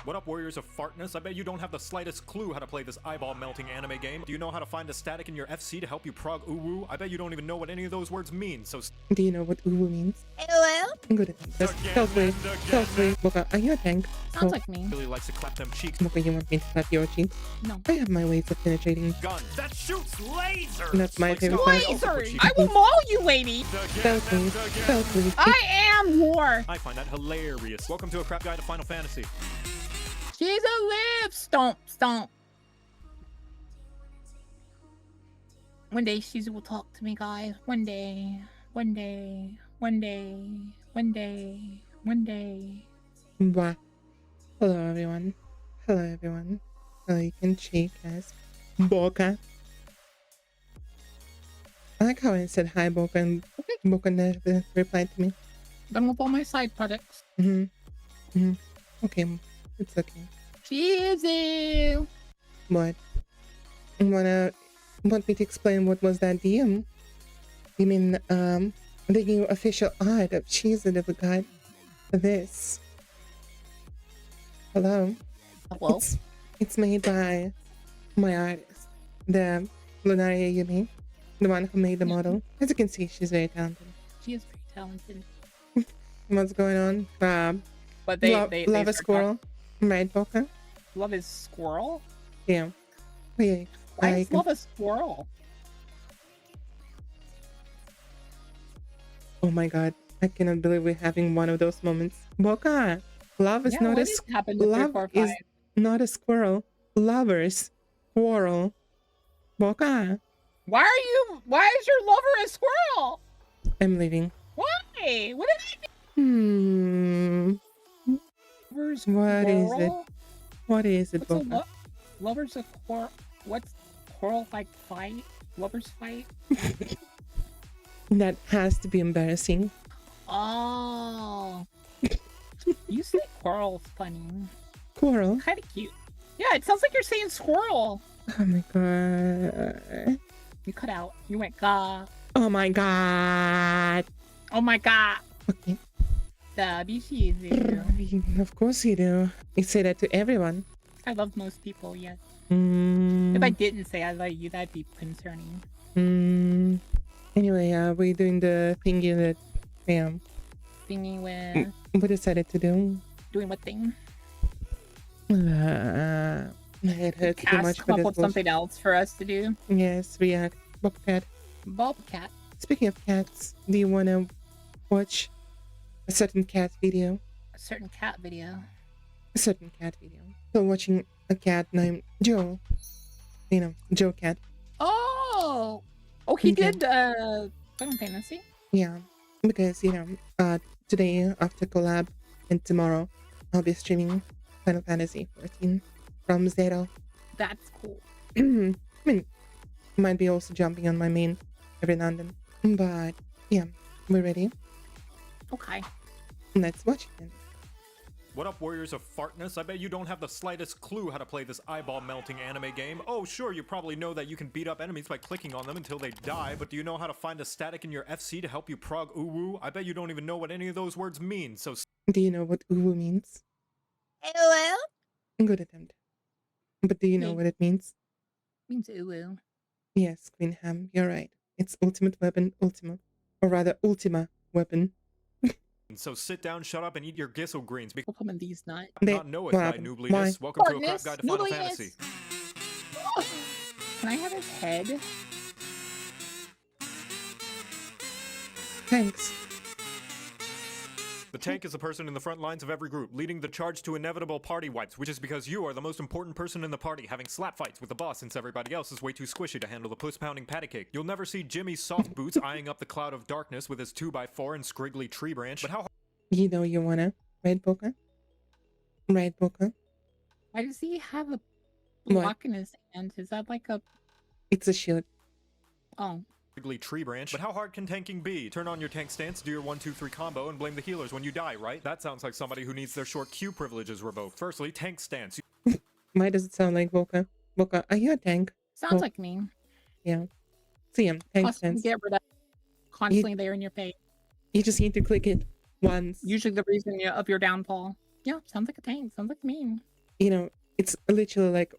What up, warriors of fartness? I bet you don't have the slightest clue how to play this eyeball-melting anime game. Do you know how to find a static in your FC to help you prog uwu? I bet you don't even know what any of those words mean, so... Do you know what uwu means? Hello? I'm good at this. Tell me. Boca, are you a tank? Sounds like me. Really likes to clap them cheeks. Boca, you want me to clap your cheeks? No. I have my ways of penetrating. Gun that shoots lasers! That's my favorite Scott part. also put Lasers! cheeks- I will maul you, lady! Tell me. I am war! I find that hilarious. Welcome to a crap guide to Final Fantasy. She's a lip stomp stomp. One day Shizu will talk to me, guys. One day. One day. One day. One day. One day. Blah. Hello, everyone. Hello, everyone. You can shake as Boca. I like how I said hi, Boca, and Boca never replied to me. Done with all my side projects. Okay, it's okay. Shizu! What? Want me to explain what was that DM? You mean, the new official art of Shizu that we got for this? Hello? Hello? It's made by my artist, the Lunaria Yumei, the one who made the model. As you can see, she's very talented. She is very talented. What's going on? But love a squirrel, right, Boca? Love is squirrel? Yeah. Yeah. Why is love a squirrel? Oh my god, I cannot believe we're having one of those moments. Boca, love is not a squirrel. Lovers quarrel. Boca, Why is your lover a squirrel? I'm leaving. Why? What did I do? Lover's What is it? quarrel? What is it, What's Boca? Lover's a quarrel. What's quarrel like fight? Lovers fight? That has to be embarrassing. Oh. You say quarrel's funny. Quarrel? Kind of cute. Yeah, it sounds like you're saying squirrel. Oh my god. You cut out. You went ga. Oh my god. Oh my god. Okay. Shizu. Of course you do. You say that to everyone. I love most people, yes. Mm. If I didn't say I love you, that'd be concerning. Anyway, we're doing the thingy that Thingy with we decided to do. doing what thing? My head hurts too much Come for up with this. something else for us to do. Yes, react. Bobcat. Bobcat. Speaking of cats, do you want to watch a certain cat video? A certain cat video. A certain cat video. So watching a cat named Joe. You know, Jocat. Oh! Oh, he Okay. did, Final Fantasy? Yeah, because, today after collab and tomorrow, I'll be streaming Final Fantasy 14 from Zero. That's cool. I mean, might be also jumping on my main every now and then. But, yeah, we're ready. Okay. Let's watch it then. What up, warriors of fartness? I bet you don't have the slightest clue how to play this eyeball-melting anime game. Oh, sure, you probably know that you can beat up enemies by clicking on them until they die, but do you know how to find a static in your FC to help you prog uwu? I bet you don't even know what any of those words mean, so... Do you know what uwu means? Hello? Good attempt. But do you know what it means? Means uwu. Yes, Queen Ham, you're right. It's ultimate weapon, Ultima. Or rather, Ultima weapon. So sit down, shut up, and eat your gizzle greens. We'll come in these nuts. Not know it, thy noobliest. Welcome to a crap guide to Final Fantasy. Can I have his head? Thanks. The tank is the person in the front lines of every group, leading the charge to inevitable party wipes, which is because you are the most important person in the party, having slap fights with the boss since everybody else is way too squishy to handle the puss-pounding patty cake. You'll never see Jimmy's soft boots eyeing up the cloud of darkness with his 2x4 and scriggly tree branch, but how You know you wanna, right, Boca? Right, Boca? Why does he have a What? block in his hand? Is that like a... It's a shield. Oh. tree branch, but how hard can tanking be? Turn on your tank stance, do your 1-2-3 combo, and blame the healers when you die, right? That sounds like somebody who needs their short Q privileges revoked. Firstly, tank stance. Why does it sound like Boca? Boca, are you a tank? Sounds like me. Yeah. See him, tank Constantly stance. get rid of. Constantly there in your face. You just need to click it once. Usually the reason of your downfall. Yeah, sounds like a tank. Sounds like me. you know, it's literally like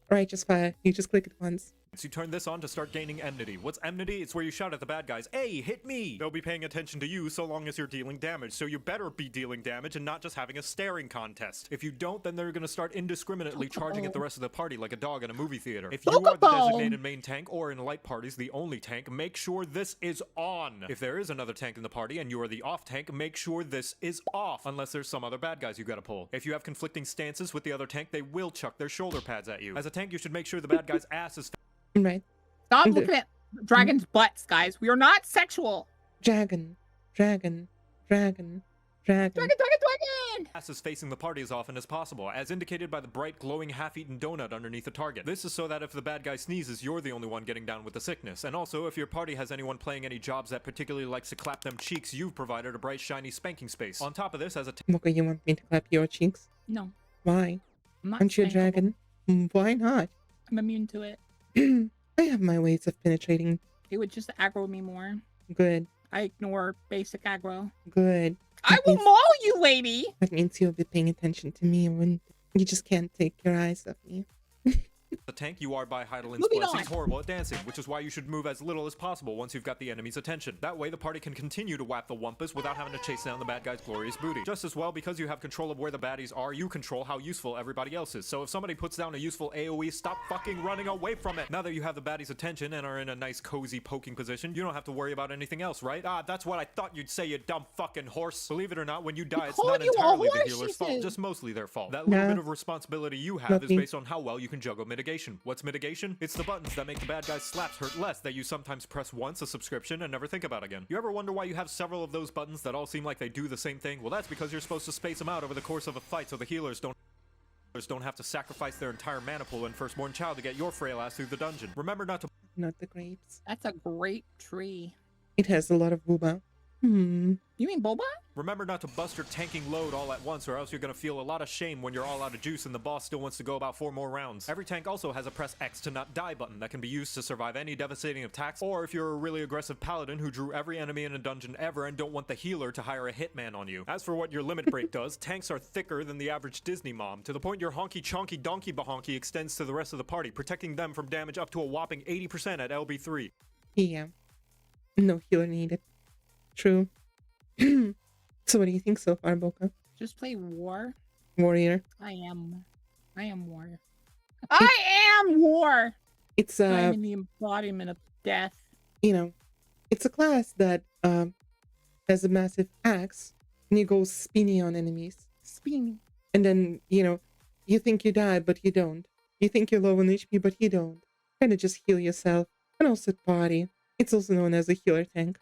righteous fire. You just click it once. You turn this on to start gaining enmity. What's enmity? It's where you shout at the bad guys, "Hey, hit me!" They'll be paying attention to you so long as you're dealing damage, so you better be dealing damage and not just having a staring contest. If you don't, then they're gonna start indiscriminately charging at the rest of the party like a dog in a movie theater. If you are the designated main tank, or in light parties the only tank, make sure this is on. If there is another tank in the party and you are the off tank, make sure this is off, unless there's some other bad guys you gotta pull. If you have conflicting stances with the other tank, they will chuck their shoulder pads at you. As a tank, you should make sure the bad guy's ass is right. Stop looking at dragons' butts, guys. We are not sexual. Dragon. Ass is facing the party as often as possible, as indicated by the bright glowing half-eaten donut underneath the target. This is so that if the bad guy sneezes, you're the only one getting down with the sickness. And also, if your party has anyone playing any jobs that particularly likes to clap them cheeks, you've provided a bright, shiny spanking space. On top of this, as a Mocha, you want me to clap your cheeks? No. Why? I'm not Aren't you a dragon? Why not? I'm immune to it. I have my ways of penetrating. It would just aggro me more. Good. I ignore basic aggro. Good. I will maul you, lady! That means you'll be paying attention to me when you just can't take your eyes off me. The tank, you are by Heidelin's blessings horrible at dancing, which is why you should move as little as possible once you've got the enemy's attention. That way the party can continue to whap the wumpus without having to chase down the bad guy's glorious booty. Just as well, because you have control of where the baddies are, you control how useful everybody else is. So if somebody puts down a useful AoE, stop fucking running away from it. Now that you have the baddie's attention and are in a nice cozy poking position, you don't have to worry about anything else, right? Ah, that's what I thought you'd say, you dumb fucking horse. Believe it or not, when you die, it's not entirely the healer's fault, just mostly their fault. That little bit of responsibility you have is based on how well you can juggle mitigation. What's mitigation? It's the buttons that make the bad guy's slaps hurt less that you sometimes press once a subscription and never think about again. You ever wonder why you have several of those buttons that all seem like they do the same thing? Well, that's because you're supposed to space them out over the course of a fight so the healers don't have to sacrifice their entire mana pool and firstborn child to get your frail ass through the dungeon. Remember not to... Not the grapes. That's a great tree. It has a lot of booba. You mean boba? Remember not to bust your tanking load all at once, or else you're gonna feel a lot of shame when you're all out of juice and the boss still wants to go about 4 more rounds. Every tank also has a press X to not die button that can be used to survive any devastating attacks, or if you're a really aggressive paladin who drew every enemy in a dungeon ever and don't want the healer to hire a hitman on you. As for what your limit break does, tanks are thicker than the average Disney mom, to the point your honky chonky donkey bahonky extends to the rest of the party, protecting them from damage up to a whopping 80% at LB3. Yeah. No healer needed. True. So what do you think so far, Boca? Just play war. Warrior. I am war. I am war! It's I'm in the embodiment of death. You know, it's a class that has a massive axe and you go spinny on enemies. Spinny. And then, you know, you think you die, but you don't. You think you're low on HP, but you don't. Kind of just heal yourself. And also party. It's also known as a healer tank.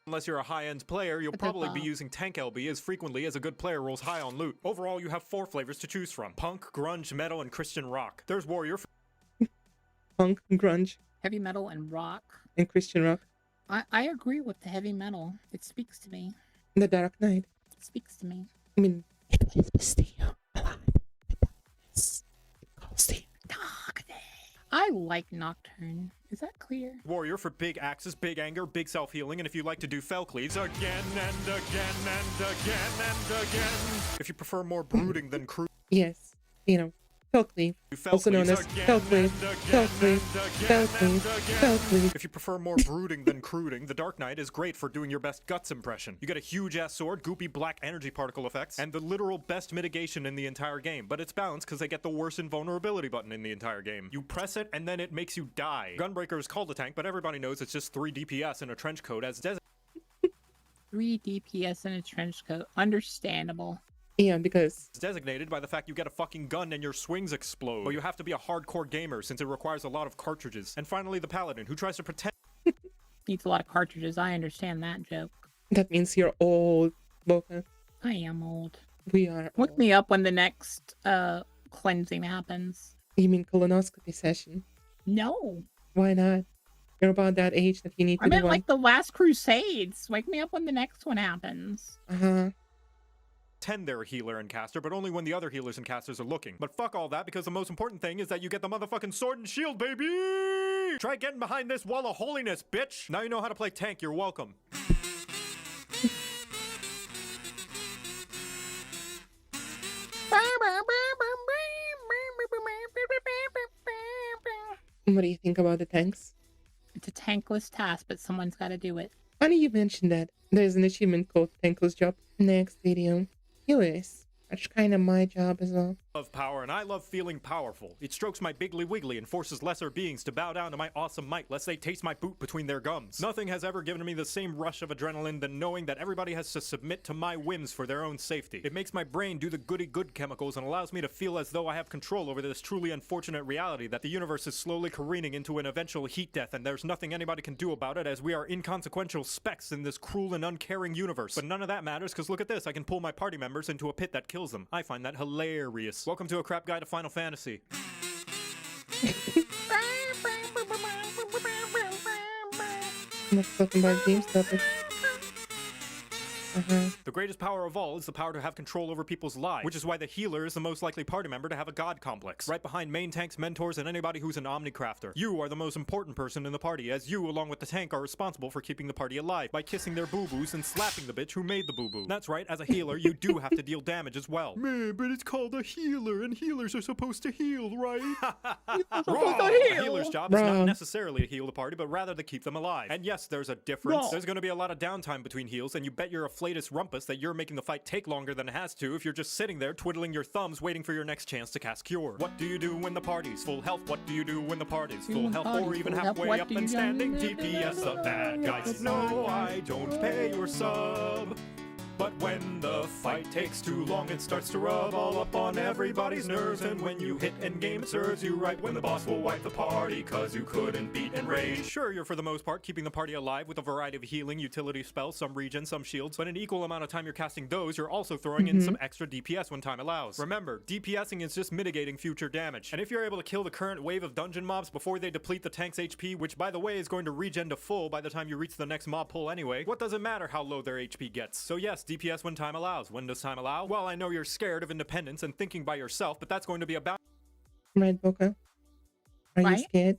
Unless you're a high-end player, you'll probably be using tank LB as frequently as a good player rolls high on loot. Overall, you have 4 flavors to choose from: punk, grunge, metal, and Christian rock. There's warrior for Punk, grunge, heavy metal, and rock. And Christian rock. I agree with the heavy metal. It speaks to me. The Dark Knight. It speaks to me. I mean, it was Castillo alive. The darkness. It calls the darkness. I like Nocturne. Is that clear? Warrior for big axes, big anger, big self-healing, and if you like to do fell cleaves again and again and again and again. If you prefer more brooding than crude. Yes, you know, fell cleave. Also known as fell cleave, fell cleave, fell cleave, fell cleave. If you prefer more brooding than cruding, the Dark Knight is great for doing your best guts impression. You get a huge-ass sword, goopy black energy particle effects, and the literal best mitigation in the entire game, but it's balanced because they get the worst invulnerability button in the entire game. You press it, and then it makes you die. Gunbreaker is called a tank, but everybody knows it's just 3 DPS in a trench coat as designated. 3 DPS in a trench coat. Understandable. Yeah, because it's designated by the fact you get a fucking gun and your swings explode. But you have to be a hardcore gamer since it requires a lot of cartridges. And finally, the paladin, who tries to pretend needs a lot of cartridges. I understand that joke. That means you're old, Boca. I am old. We are Look old. me up when the next cleansing happens. You mean colonoscopy session? No. Why not? You're about that age that you need to I meant do like the last Crusades. Wake me up when the next one happens. Pretend they're a healer and caster, but only when the other healers and casters are looking. But fuck all that, because the most important thing is that you get the motherfucking sword and shield, baby! Try getting behind this wall of holiness, bitch! Now you know how to play tank, you're welcome. What do you think about the tanks? It's a tankless task, but someone's got to do it. Funny you mentioned that. There's an achievement called Tankless Job. Next video. Healers. That's kind of my job as well. Love power, and I love feeling powerful. It strokes my biggly wiggly and forces lesser beings to bow down to my awesome might lest they taste my boot between their gums. Nothing has ever given me the same rush of adrenaline than knowing that everybody has to submit to my whims for their own safety. It makes my brain do the goody good chemicals and allows me to feel as though I have control over this truly unfortunate reality that the universe is slowly careening into an eventual heat death and there's nothing anybody can do about it as we are inconsequential specks in this cruel and uncaring universe. But none of that matters because look at this, I can pull my party members into a pit that kills them. I find that hilarious. Welcome to a crap guide to Final Fantasy. I'm not talking about game stuff. The greatest power of all is the power to have control over people's lives, which is why the healer is the most likely party member to have a god complex, right behind main tanks, mentors, and anybody who's an omnicrafter. You are the most important person in the party, as you, along with the tank, are responsible for keeping the party alive by kissing their boo-boos and slapping the bitch who made the boo-boo. That's right, as a healer, you do have to deal damage as well. Man, but it's called a healer, and healers are supposed to heal, right? Wrong. A healer's job is not necessarily to heal the party, but rather to keep them alive. And yes, there's a difference. There's going to be a lot of downtime between heals, and you bet you're afraid rumpus that you're making the fight take longer than it has to if you're just sitting there twiddling your thumbs waiting for your next chance to cast Cure. What do you do when the party's full health? What do you do when the party's full health or even halfway up and standing? DPS the bad guys. No, I don't pay your sub. But when the fight takes too long, it starts to rub all up on everybody's nerves. And when you hit endgame, it serves you right when the boss will wipe the party cause you couldn't beat Enrage. Sure, you're for the most part keeping the party alive with a variety of healing, utility spells, some regen, some shields, but an equal amount of time you're casting those, you're also throwing in some extra DPS when time allows. Remember, DPSing is just mitigating future damage. And if you're able to kill the current wave of dungeon mobs before they deplete the tank's HP, which by the way is going to regen to full by the time you reach the next mob pull anyway, what does it matter how low their HP gets? So yes, DPS when time allows. When does time allow? Well, I know you're scared of independence and thinking by yourself, but that's going to be about right, Boca. Are you scared?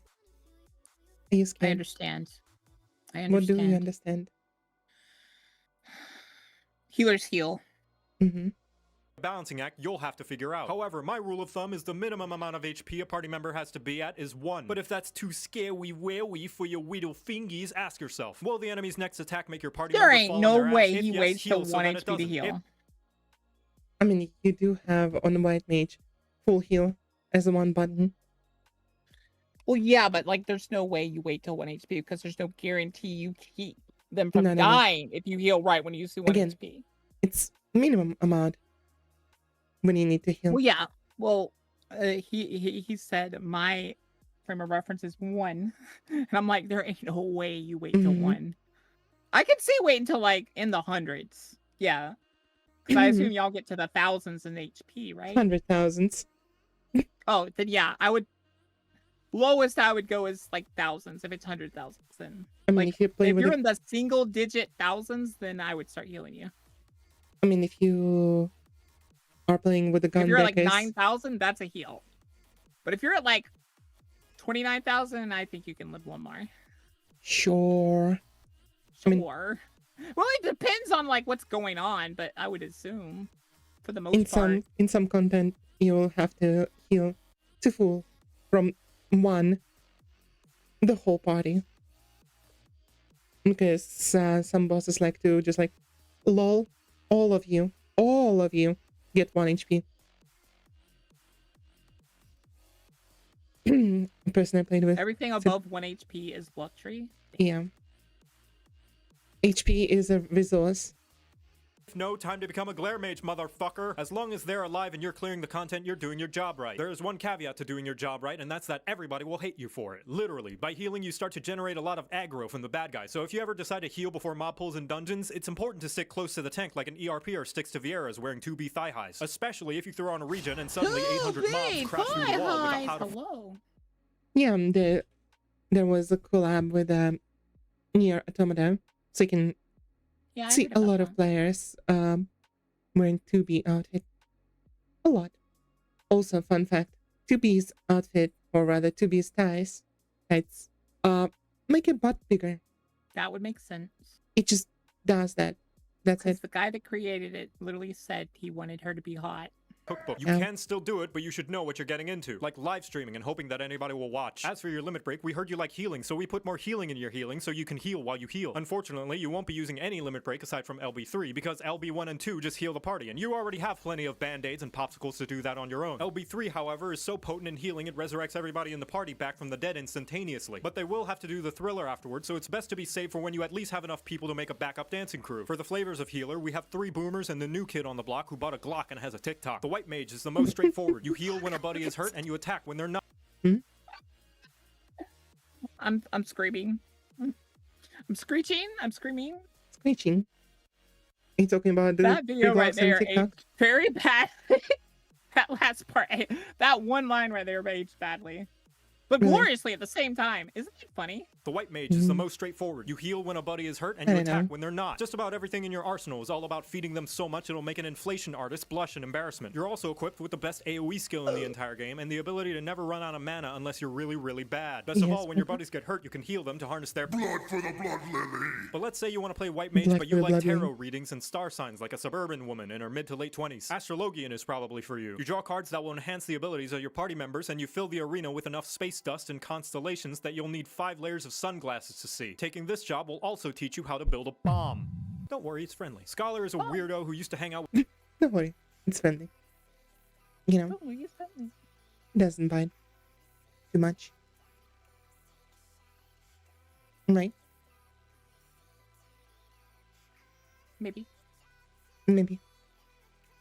Are you scared? I understand. What do you understand? Healers heal. balancing act you'll have to figure out. However, my rule of thumb is the minimum amount of HP a party member has to be at is 1. But if that's too scary-wary for your little fingies, ask yourself, will the enemy's next attack make your party member fall There ain't no way he waits till 1 HP to heal. I mean, you do have on the White Mage full heal as a 1 button. Well, yeah, but like, there's no way you wait till 1 HP because there's no guarantee you keep them from dying if you heal right when you use 1 HP. It's minimum amount when you need to heal. Well, yeah. Well, he said my frame of reference is 1, and I'm like, there ain't no way you wait till 1. I could see wait until like in the hundreds. Yeah. Because I assume y'all get to the thousands in HP, right? 100,000s. Oh, then yeah, I would. Lowest I would go is like thousands. If it's 100,000s, then I mean, like, if you're in the single digit thousands, then I would start healing you. I mean, if you are playing with the gun, if you're like 9,000, that's a heal. But if you're at like 29,000, I think you can live 1 more. Sure. I mean, well, it depends on like what's going on, but I would assume for the most part. In some content, you'll have to heal to full from 1 the whole party. Because some bosses like to just like, lol, all of you get 1 HP. The person I played with. Everything above 1 HP is luxury. Yeah. HP is a resource. No time to become a glare mage, motherfucker. As long as they're alive and you're clearing the content, you're doing your job right. There is one caveat to doing your job right, and that's that everybody will hate you for it. Literally, by healing, you start to generate a lot of aggro from the bad guys. So if you ever decide to heal before mob pulls in dungeons, it's important to stick close to the tank like an ERPer sticks to Vieira's wearing 2B thigh highs. Especially if you throw on a regen and suddenly 800 mobs crash through the wall with a Hello. Yeah, there was a collab with Nier Automata, so you can see a lot of players wearing 2B outfit. A lot. Also, fun fact, 2B's outfit, or rather 2B's tights, make your butt bigger. That would make sense. It just does that. That's it. The guy that created it literally said he wanted her to be hot. cookbook. You Ow. can still do it, but you should know what you're getting into. Like live streaming and hoping that anybody will watch. As for your limit break, we heard you like healing, so we put more healing in your healing so you can heal while you heal. Unfortunately, you won't be using any limit break aside from LB3 because LB1 and 2 just heal the party, and you already have plenty of band-aids and popsicles to do that on your own. LB3, however, is so potent in healing it resurrects everybody in the party back from the dead instantaneously. But they will have to do the thriller afterwards, so it's best to be safe for when you at least have enough people to make a backup dancing crew. For the flavors of healer, we have 3 boomers and the new kid on the block who bought a Glock and has a TikTok. The white mage is the most straightforward. You heal when a buddy is hurt and you attack when they're not. I'm screaming. I'm screeching. I'm screaming. Screeching. Are you talking about that video right there? TikTok? Very bad. That last part, that one line right there aged badly, but gloriously at the same time. Isn't it funny? The white mage is the most straightforward. You heal when a buddy is hurt and you attack when they're not. Just about everything in your arsenal is all about feeding them so much it'll make an inflation artist blush in embarrassment. You're also equipped with the best AoE skill in the entire game and the ability to never run out of mana unless you're really, really bad. Best of all, when your buddies get hurt, you can heal them to harness their blood for the blood lily. But let's say you want to play white mage, but you like tarot readings and star signs like a suburban woman in her mid to late 20s. Astrologian is probably for you. You draw cards that will enhance the abilities of your party members and you fill the arena with enough space dust and constellations that you'll need 5 layers of sunglasses to see. Taking this job will also teach you how to build a bomb. Don't worry, it's friendly. Scholar is a weirdo who used to hang out with... Don't worry, it's friendly. You know, it's friendly. Doesn't bite too much. Right? Maybe. Maybe.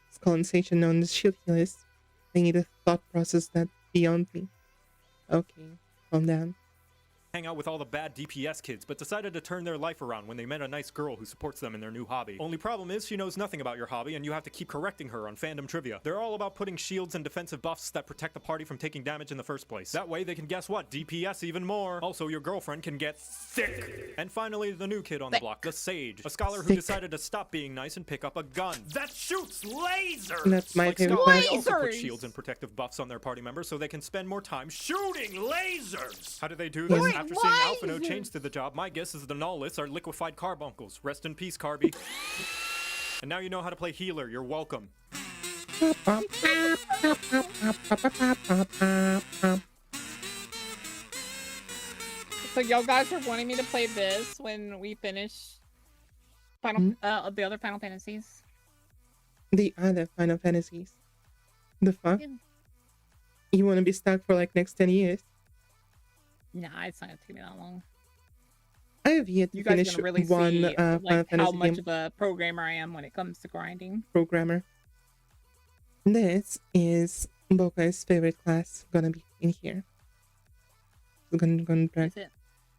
It's colonization known as shield healers. I need a thought process that beyond me. Okay, calm down. Hang out with all the bad DPS kids, but decided to turn their life around when they met a nice girl who supports them in their new hobby. Only problem is she knows nothing about your hobby and you have to keep correcting her on fandom trivia. They're all about putting shields and defensive buffs that protect the party from taking damage in the first place. That way they can guess what? DPS even more. Also, your girlfriend can get sick. And finally, the new kid on the block, the Sage. A scholar who decided to stop being nice and pick up a gun. That shoots lasers! That's my favorite Scholar, class. they also put shields and protective buffs on their party members so they can spend more time shooting lasers! How do they do this? Wait, After seeing Alphino change to the job, my guess is the Nullists are liquefied carbuncles. Rest in peace, Carby. And now you know how to play healer. You're welcome. So y'all guys are wanting me to play this when we finish the other Final Fantasies? The other Final Fantasies. The fuck? Yeah. You want to be stuck for like next 10 years? Nah, it's not gonna take me that long. I have yet to You guys finish gonna really one see Final like how Fantasy much game. of a programmer I am when it comes to grinding. Programmer. This is Boka's favorite class gonna be in here. Gonna Is it?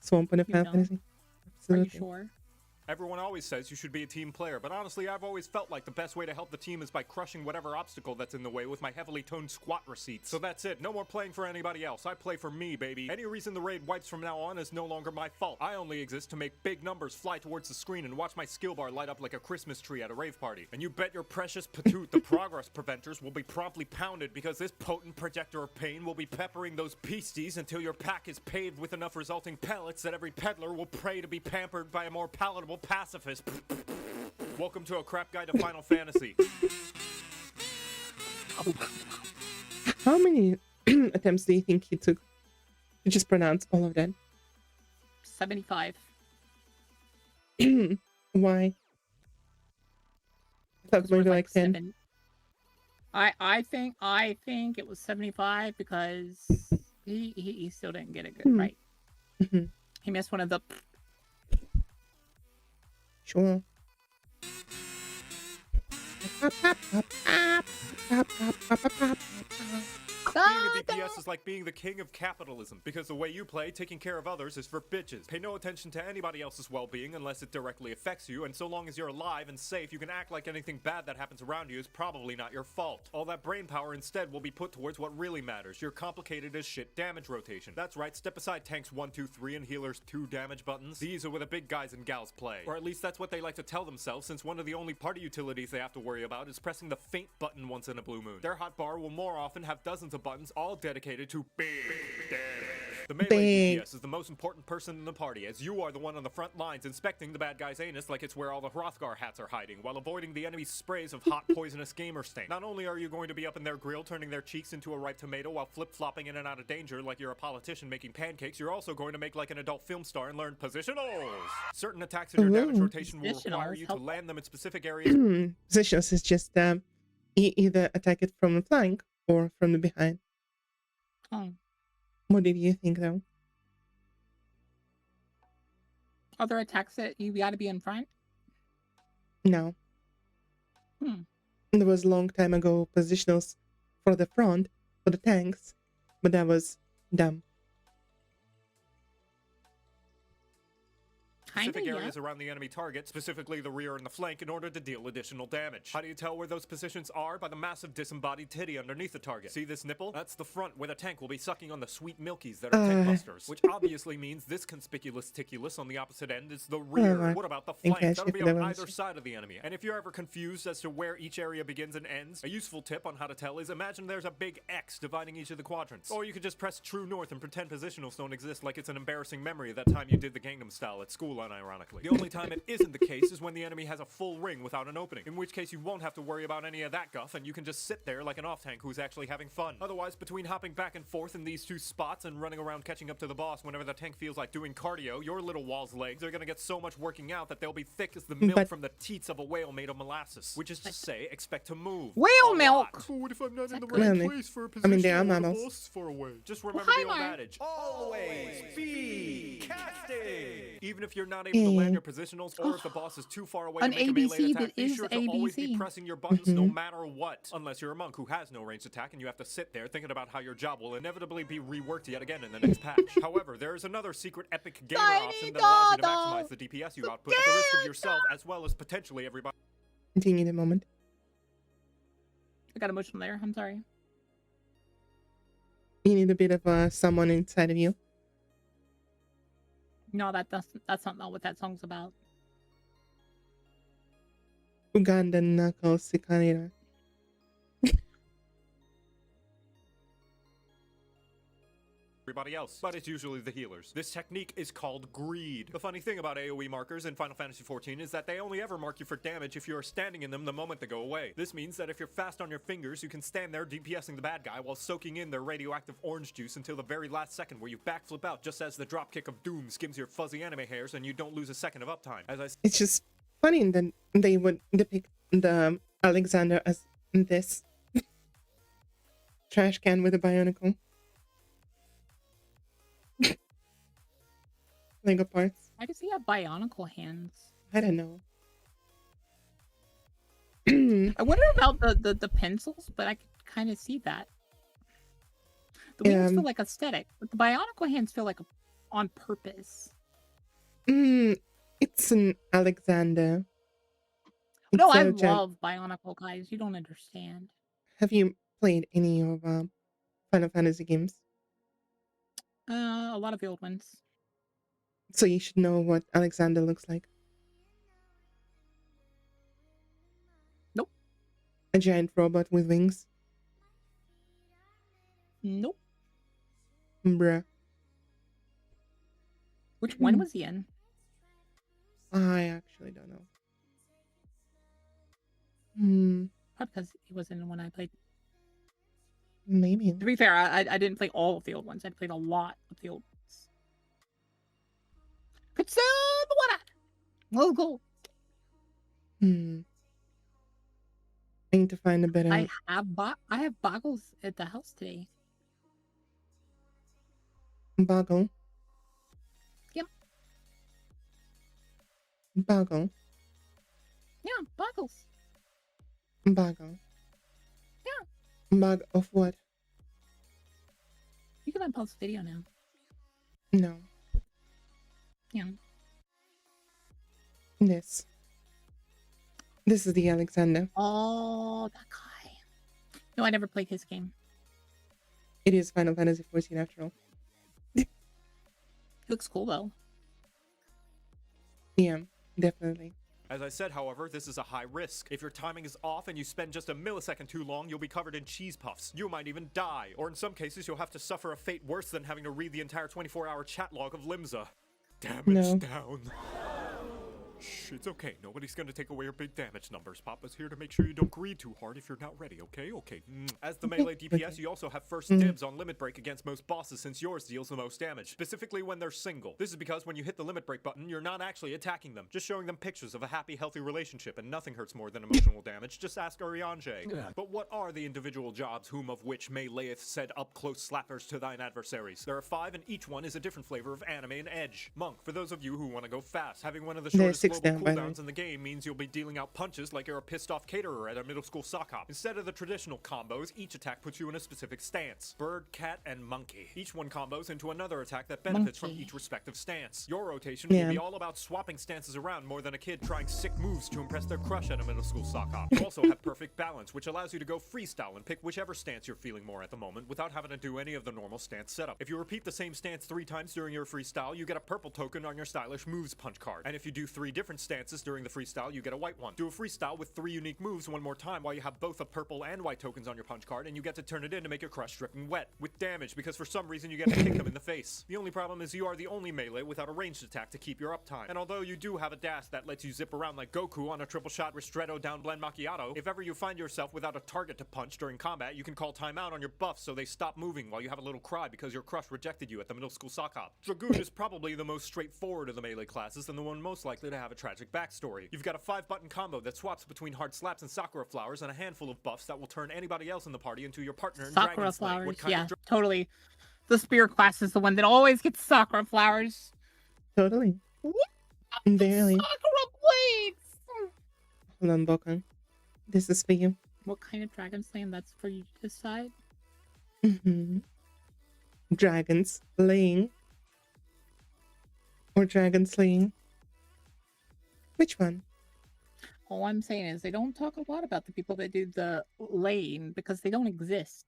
swamp in a You Final know? Fantasy. Are you Absolutely. sure? Everyone always says you should be a team player, but honestly, I've always felt like the best way to help the team is by crushing whatever obstacle that's in the way with my heavily toned squat receipts. So that's it. No more playing for anybody else. I play for me, baby. Any reason the raid wipes from now on is no longer my fault. I only exist to make big numbers fly towards the screen and watch my skill bar light up like a Christmas tree at a rave party. And you bet your precious patoot the progress preventers will be promptly pounded because this potent projector of pain will be peppering those beasties until your pack is paved with enough resulting pellets that every peddler will pray to be pampered by a more palatable pacifist. Welcome to a crap guide to Final Fantasy. How many attempts do you think he took to just pronounce all of that? 75. Why? I thought maybe like 10. 7. I think it was 75 because he still didn't get it good right. He missed one of the. Sure. Being a DPS is like being the king of capitalism, because the way you play, taking care of others, is for bitches. Pay no attention to anybody else's well-being unless it directly affects you, and so long as you're alive and safe, you can act like anything bad that happens around you is probably not your fault. All that brain power instead will be put towards what really matters, your complicated as shit damage rotation. That's right, step aside tanks 1, 2, 3 and healers 2 damage buttons. These are where the big guys and gals play. Or at least that's what they like to tell themselves, since one of the only party utilities they have to worry about is pressing the faint button once in a blue moon. Their hotbar will more often have dozens of buttons all dedicated to big damage. The melee DPS is the most important person in the party, as you are the one on the front lines inspecting the bad guy's anus like it's where all the Hrothgar hats are hiding, while avoiding the enemy's sprays of hot, poisonous gamer stain. Not only are you going to be up in their grill, turning their cheeks into a ripe tomato while flip-flopping in and out of danger like you're a politician making pancakes, you're also going to make like an adult film star and learn positionals. Certain attacks in your damage rotation will require you to land them in specific areas. Positionals is just either attack it from the flank or from the behind. Oh. What did you think, though? Other attacks that you got to be in front? No. There was a long time ago positionals for the front, for the tanks, but that was dumb. Specific areas around the enemy target, specifically the rear and the flank, in order to deal additional damage. How do you tell where those positions are? By the massive disembodied titty underneath the target. See this nipple? That's the front, where the tank will be sucking on the sweet milkies that are tank busters, which obviously means this conspicuous ticulus on the opposite end is the rear. What about the flank? That'll be on either side of the enemy. And if you're ever confused as to where each area begins and ends, a useful tip on how to tell is imagine there's a big X dividing each of the quadrants. Or you could just press true north and pretend positionals don't exist like it's an embarrassing memory of that time you did the Gangnam Style at school, unironically. The only time it isn't the case is when the enemy has a full ring without an opening, in which case you won't have to worry about any of that guff and you can just sit there like an off-tank who's actually having fun. Otherwise, between hopping back and forth in these two spots and running around catching up to the boss whenever the tank feels like doing cardio, your little wall's legs are gonna get so much working out that they'll be thick as the milk from the teats of a whale made of molasses. Which is to say, expect to move. Whale milk! But what if I'm not in the right place for a position they are the mammals. boss is far away? Just remember the old adage. Always be casting! Even if you're not able to land your positionals, or if the boss is too far away to make a melee attack, be sure to always be pressing your buttons no matter what. Unless you're a monk who has no ranged attack and you have to sit there thinking about how your job will inevitably be reworked yet again in the next patch. However, there is another secret epic gamer option that allows you to maximize the DPS you output at the risk of yourself as well as potentially everybody. Do you need a moment? I got emotional there. I'm sorry. You need a bit of someone inside of you. No, that's not what that song's about. Uganda Knuckles Sikanira. Everybody else, but it's usually the healers. This technique is called greed. The funny thing about AoE markers in Final Fantasy XIV is that they only ever mark you for damage if you are standing in them the moment they go away. This means that if you're fast on your fingers, you can stand there DPSing the bad guy while soaking in their radioactive orange juice until the very last second, where you backflip out just as the dropkick of doom skims your fuzzy anime hairs and you don't lose a second of uptime. It's just funny that they would depict the Alexander as this trash can with a bionicle. Lego parts. Why does he have bionicle hands? I don't know. I wonder about the pencils, but I could kind of see that. The wings feel like aesthetic, but the bionicle hands feel like on purpose. It's an Alexander. No, I love bionicle guys. You don't understand. Have you played any of Final Fantasy games? A lot of the old ones. So you should know what Alexander looks like. Nope. A giant robot with wings? Nope. Bruh. Which one was he in? I actually don't know. Probably because he was in the one I played. Maybe. To be fair, I didn't play all of the old ones. I played a lot of the old ones. Let's go. I need to find a better. I have boggles at the house today. Boggle. Yep. Boggle. Yeah, boggles. Boggle. Yeah. Bog of what? You can unpause the video now. No. Yeah. This is the Alexander. Oh, that guy. No, I never played his game. It is Final Fantasy XIV after all. He looks cool though. Yeah, definitely. As I said, however, this is a high risk. If your timing is off and you spend just a millisecond too long, you'll be covered in cheese puffs. You might even die. Or in some cases, you'll have to suffer a fate worse than having to read the entire 24-hour chat log of Limsa. Damage down. Shh, it's okay. Nobody's gonna take away your big damage numbers. Papa's here to make sure you don't greed too hard if you're not ready, okay? Okay. As the melee DPS, you also have first dibs on limit break against most bosses since yours deals the most damage, specifically when they're single. This is because when you hit the limit break button, you're not actually attacking them, just showing them pictures of a happy, healthy relationship, and nothing hurts more than emotional damage. Just ask Arianje. But what are the individual jobs whom of which melayeth said up-close slappers to thine adversaries? There are 5, and each one is a different flavor of anime and edge. Monk, for those of you who want to go fast, having one of the shortest global cooldowns in the game means you'll be dealing out punches like you're a pissed off caterer at a middle school sock hop. Instead of the traditional combos, each attack puts you in a specific stance. Bird, cat, and monkey. Each one combos into another attack that benefits from each respective stance. Your rotation will be all about swapping stances around more than a kid trying sick moves to impress their crush at a middle school sock hop. You also have perfect balance, which allows you to go freestyle and pick whichever stance you're feeling more at the moment without having to do any of the normal stance setup. If you repeat the same stance 3 times during your freestyle, you get a purple token on your stylish moves punch card. And if you do 3 different stances during the freestyle, you get a white one. Do a freestyle with 3 unique moves one more time while you have both a purple and white tokens on your punch card, and you get to turn it in to make your crush dripping wet with damage because for some reason you get to kick them in the face. The only problem is you are the only melee without a ranged attack to keep your uptime. And although you do have a dash that lets you zip around like Goku on a triple shot ristretto down blend macchiato, if ever you find yourself without a target to punch during combat, you can call timeout on your buffs so they stop moving while you have a little cry because your crush rejected you at the middle school sock hop. Dragoon is probably the most straightforward of the melee classes and the one most likely to have a tragic backstory. You've got a 5-button combo that swaps between hard slaps and sakura flowers and a handful of buffs that will turn anybody else in the party into your partner in Sakura flowers, yeah, totally. The spear class is the one that always gets sakura flowers. Totally. Barely. Sakura blades! Hold on, Bokan. This is for you. What kind of dragon slaying? That's for you to decide. Dragons slaying. Or dragon slaying. Which one? All I'm saying is they don't talk a lot about the people that do the laying because they don't exist.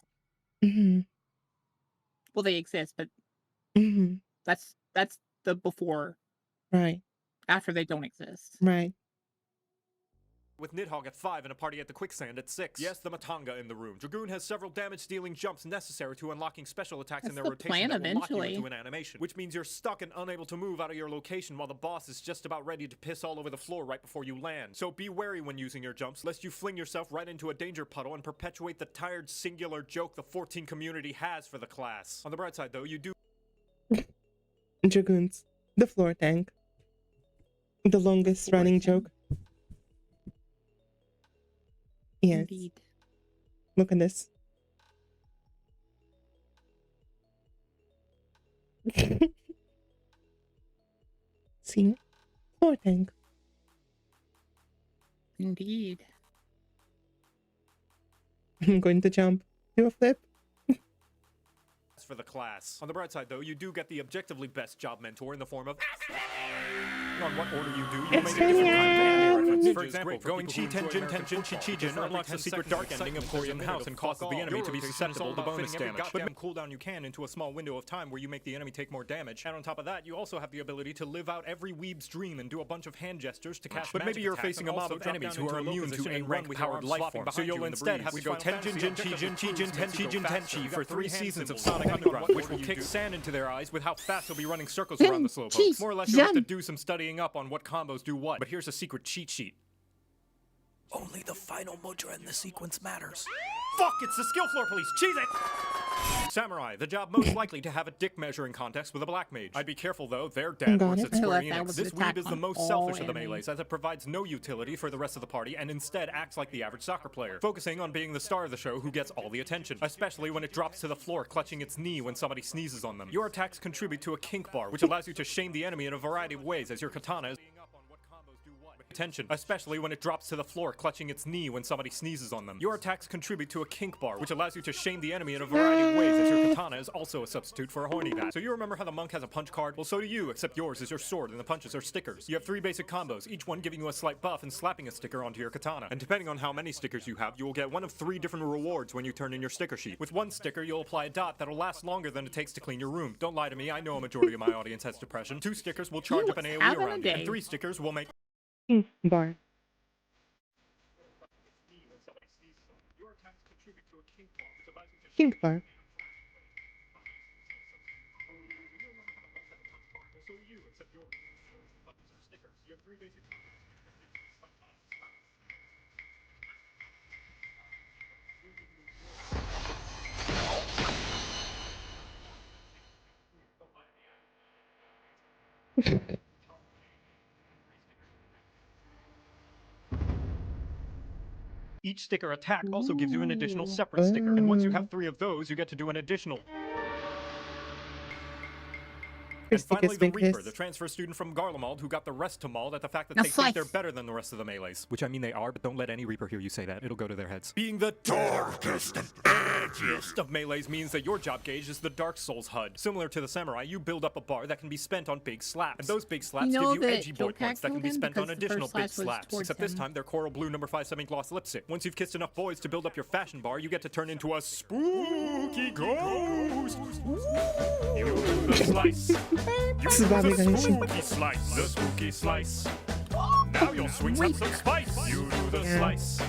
Well, they exist, but that's the before. Right. After they don't exist. Right. With Nidhogg at 5 and a party at the Quicksand at 6. Yes, the Matanga in the room. Dragoon has several damage-dealing jumps necessary to unlocking special attacks in their rotation that will lock you into an animation, which means you're stuck and unable to move out of your location while the boss is just about ready to piss all over the floor right before you land. So be wary when using your jumps, lest you fling yourself right into a danger puddle and perpetuate the tired singular joke the 14 community has for the class. On the bright side, though, you do... Dragoons. The floor tank. The longest running joke. Yes. Indeed. Look at this. See? Floor tank. Indeed. I'm going to jump. Do a flip. For the class. On the bright side, though, you do get the objectively best job mentor in the form of... On what order you do, you make a different kind of anime reference. For example, going Chi Tenjin Tenjin Chi Chijin unlocks the secret dark ending of Korean House and causes the enemy to be susceptible to bonus damage. But cooldown you can into a small window of time where you make the enemy take more damage. And on top of that, you also have the ability to live out every weeb's dream and do a bunch of hand gestures to cast magic. But maybe you're facing a mob of enemies who are immune to A-rank powered life forms, so you'll instead have to go Tenjin Jin Chijin Chijin Tenjin Tenchi for 3 seasons of Sonic Underground, which will kick sand into their eyes with how fast you'll be running circles around the slowpokes. More or less, you'll have to do some studying up on what combos do what, but here's a secret cheat sheet. Only the final mudra in the sequence matters. Fuck, it's the skill floor police, cheese it! Samurai, the job most likely to have a dick measuring contest with a black mage. I'd be careful though, their dad works at Square Enix. This weeb is the most selfish of the melees as it provides no utility for the rest of the party and instead acts like the average soccer player, focusing on being the star of the show who gets all the attention, especially when it drops to the floor clutching its knee when somebody sneezes on them. Your attacks contribute to a kink bar, which allows you to shame the enemy in a variety of ways as your katana is attention, especially when it drops to the floor clutching its knee when somebody sneezes on them. Your attacks contribute to a kink bar, which allows you to shame the enemy in a variety of ways as your katana is also a substitute for a horny bat. So you remember how the monk has a punch card? Well, so do you, except yours is your sword and the punches are stickers. You have 3 basic combos, each one giving you a slight buff and slapping a sticker onto your katana. And depending on how many stickers you have, you will get one of 3 different rewards when you turn in your sticker sheet. With 1 sticker, you'll apply a dot that'll last longer than it takes to clean your room. Don't lie to me, I know a majority of my audience has depression. 2 stickers will charge up an AoE around you, and 3 stickers will make King bar. King bar. Each sticker attack also gives you an additional separate sticker, and once you have 3 of those, you get to do an additional. And finally, the Reaper, the transfer student from Garlemald who got the rest to mauled at the fact that they think they're better than the rest of the melees. Which I mean they are, but don't let any Reaper hear you say that. It'll go to their heads. Being the darkest and edgiest of melees means that your job gauge is the Dark Souls HUD. Similar to the Samurai, you build up a bar that can be spent on big slaps. And those big slaps give you edgy boy points that can be spent on additional big slaps. Except this time, they're coral blue number 5 semi-gloss lipstick. Once you've kissed enough boys to build up your fashion bar, you get to turn into a spooky ghost. You do the slice. The spooky slice. The spooky slice. Now your swings have some spice. You do the slice.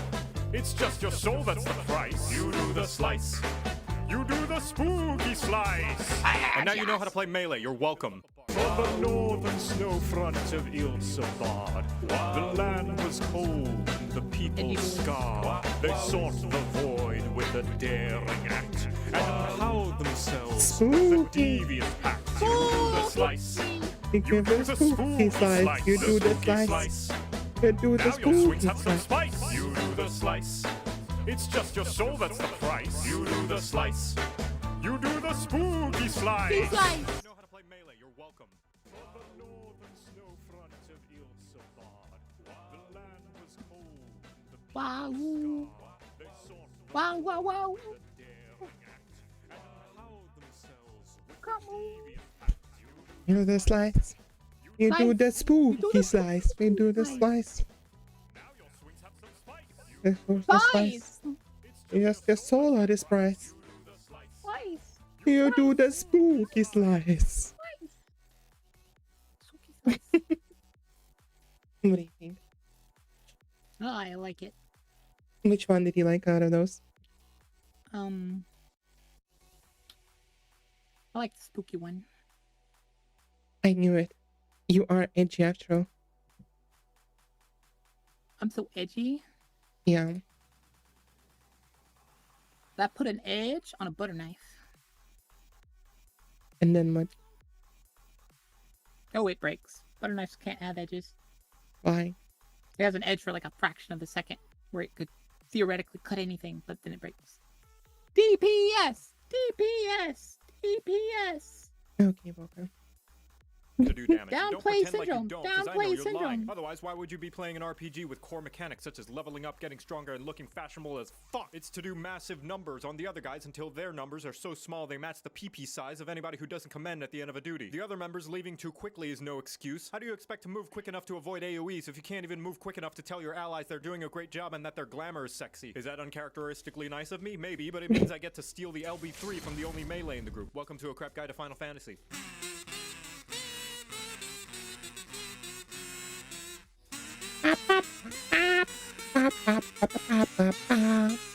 It's just your soul that's the price. You do the slice. You do the spooky slice. And now you know how to play Melee. You're welcome. From the northern snow front of Ilsabad, the land was cold and the people scarred. They sought the void with a daring act and empowered themselves with the devious pact. You do the slice. You do the spooky slice. You do the slice. You do the spooky slice. You do the slice. It's just your soul that's the price. You do the slice. You do the spooky slice. You know how to play Melee. You're welcome. From the northern snow front of Ilsabad, the land was cold and the people scarred. They sought the Wow. daring act and empowered themselves with the devious pact. You do the slice. You do the spooky slice. You do the slice. Now your swings have some spice. This was the slice. Just your soul at this price. You do the spooky slice. What do you think? Oh, I like it. Which one did you like out of those? I like the spooky one. I knew it. You are edgy after all. I'm so edgy. Yeah. That put an edge on a butter knife. And then what? Oh, it breaks. Butter knives can't have edges. Why? It has an edge for like a fraction of a second where it could theoretically cut anything, but then it breaks. DPS! DPS! DPS! Okay, Boca. To do damage. Downplay Don't pretend syndrome. like you don't, 'cause I know Downplay you're syndrome. lying. Otherwise, why would you be playing an RPG with core mechanics such as leveling up, getting stronger, and looking fashionable as fuck? It's to do massive numbers on the other guys until their numbers are so small they match the PP size of anybody who doesn't commend at the end of a duty. The other members leaving too quickly is no excuse. How do you expect to move quick enough to avoid AoEs if you can't even move quick enough to tell your allies they're doing a great job and that their glamour is sexy? Is that uncharacteristically nice of me? Maybe, but it means I get to steal the LB3 from the only melee in the group. Welcome to A Crap Guide to Final Fantasy.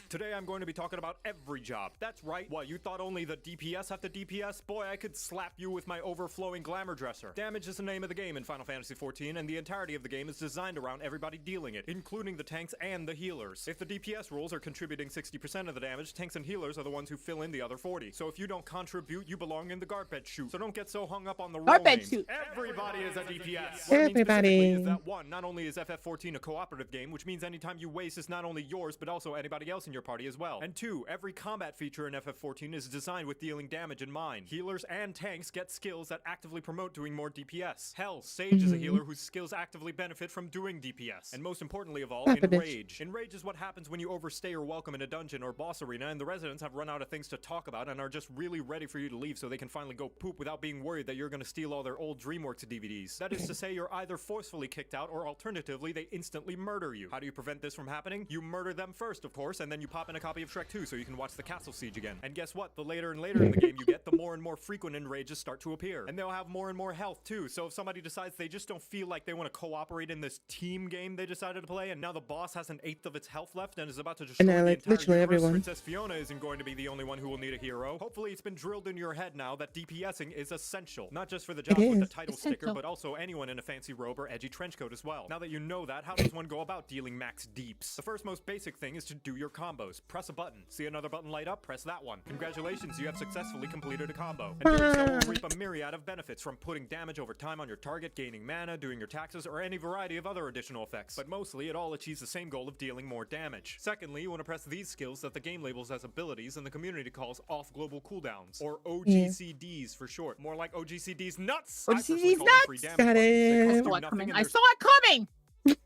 Today I'm going to be talking about every job. That's right. What, you thought only the DPS have to DPS? Boy, I could slap you with my overflowing glamour dresser. Damage is the name of the game in Final Fantasy XIV, and the entirety of the game is designed around everybody dealing it, including the tanks and the healers. If the DPS roles are contributing 60% of the damage, tanks and healers are the ones who fill in the other 40. So if you don't contribute, you belong in the garbage chute. So don't get so hung up on the role names. Everybody is a DPS. What Everybody. is that one, not only is FF14 a cooperative game, which means anytime you waste is not only yours, but also anybody else in your party as well. And 2, every combat feature in FF14 is designed with dealing damage in mind. Healers and tanks get skills that actively promote doing more DPS. Hell, Sage is a healer whose skills actively benefit from doing DPS. And most importantly of all, Enrage. Enrage is what happens when you overstay your welcome in a dungeon or boss arena and the residents have run out of things to talk about and are just really ready for you to leave so they can finally go poop without being worried that you're going to steal all their old DreamWorks DVDs. That is to say, you're either forcefully kicked out or alternatively, they instantly murder you. How do you prevent this from happening? You murder them first, of course, and then you pop in a copy of Shrek 2 so you can watch the castle siege again. And guess what? The later and later in the game you get, the more and more frequent enrages start to appear. And they'll have more and more health too, so if somebody decides they just don't feel like they want to cooperate in this team game they decided to play, and now the boss has an eighth of its health left and is about to destroy the entire literally universe, everyone. Princess Fiona isn't going to be the only one who will need a hero. Hopefully it's been drilled into your head now that DPSing is essential. Not just for the job with the title sticker, but also anyone in a fancy robe or edgy trench coat as well. Now that you know that, how does one go about dealing max deeps? The first most basic thing is to do your combos. Press a button. See another button light up? Press that one. Congratulations, you have successfully completed a combo. And doing so will reap a myriad of benefits, from putting damage over time on your target, gaining mana, doing your taxes, or any variety of other additional effects. But mostly, it all achieves the same goal of dealing more damage. Secondly, you want to press these skills that the game labels as abilities and the community calls off global cooldowns, or OGCDs for short. More like OGCDs nuts! OGCDs nuts! Got it! I saw it coming! I saw it coming! You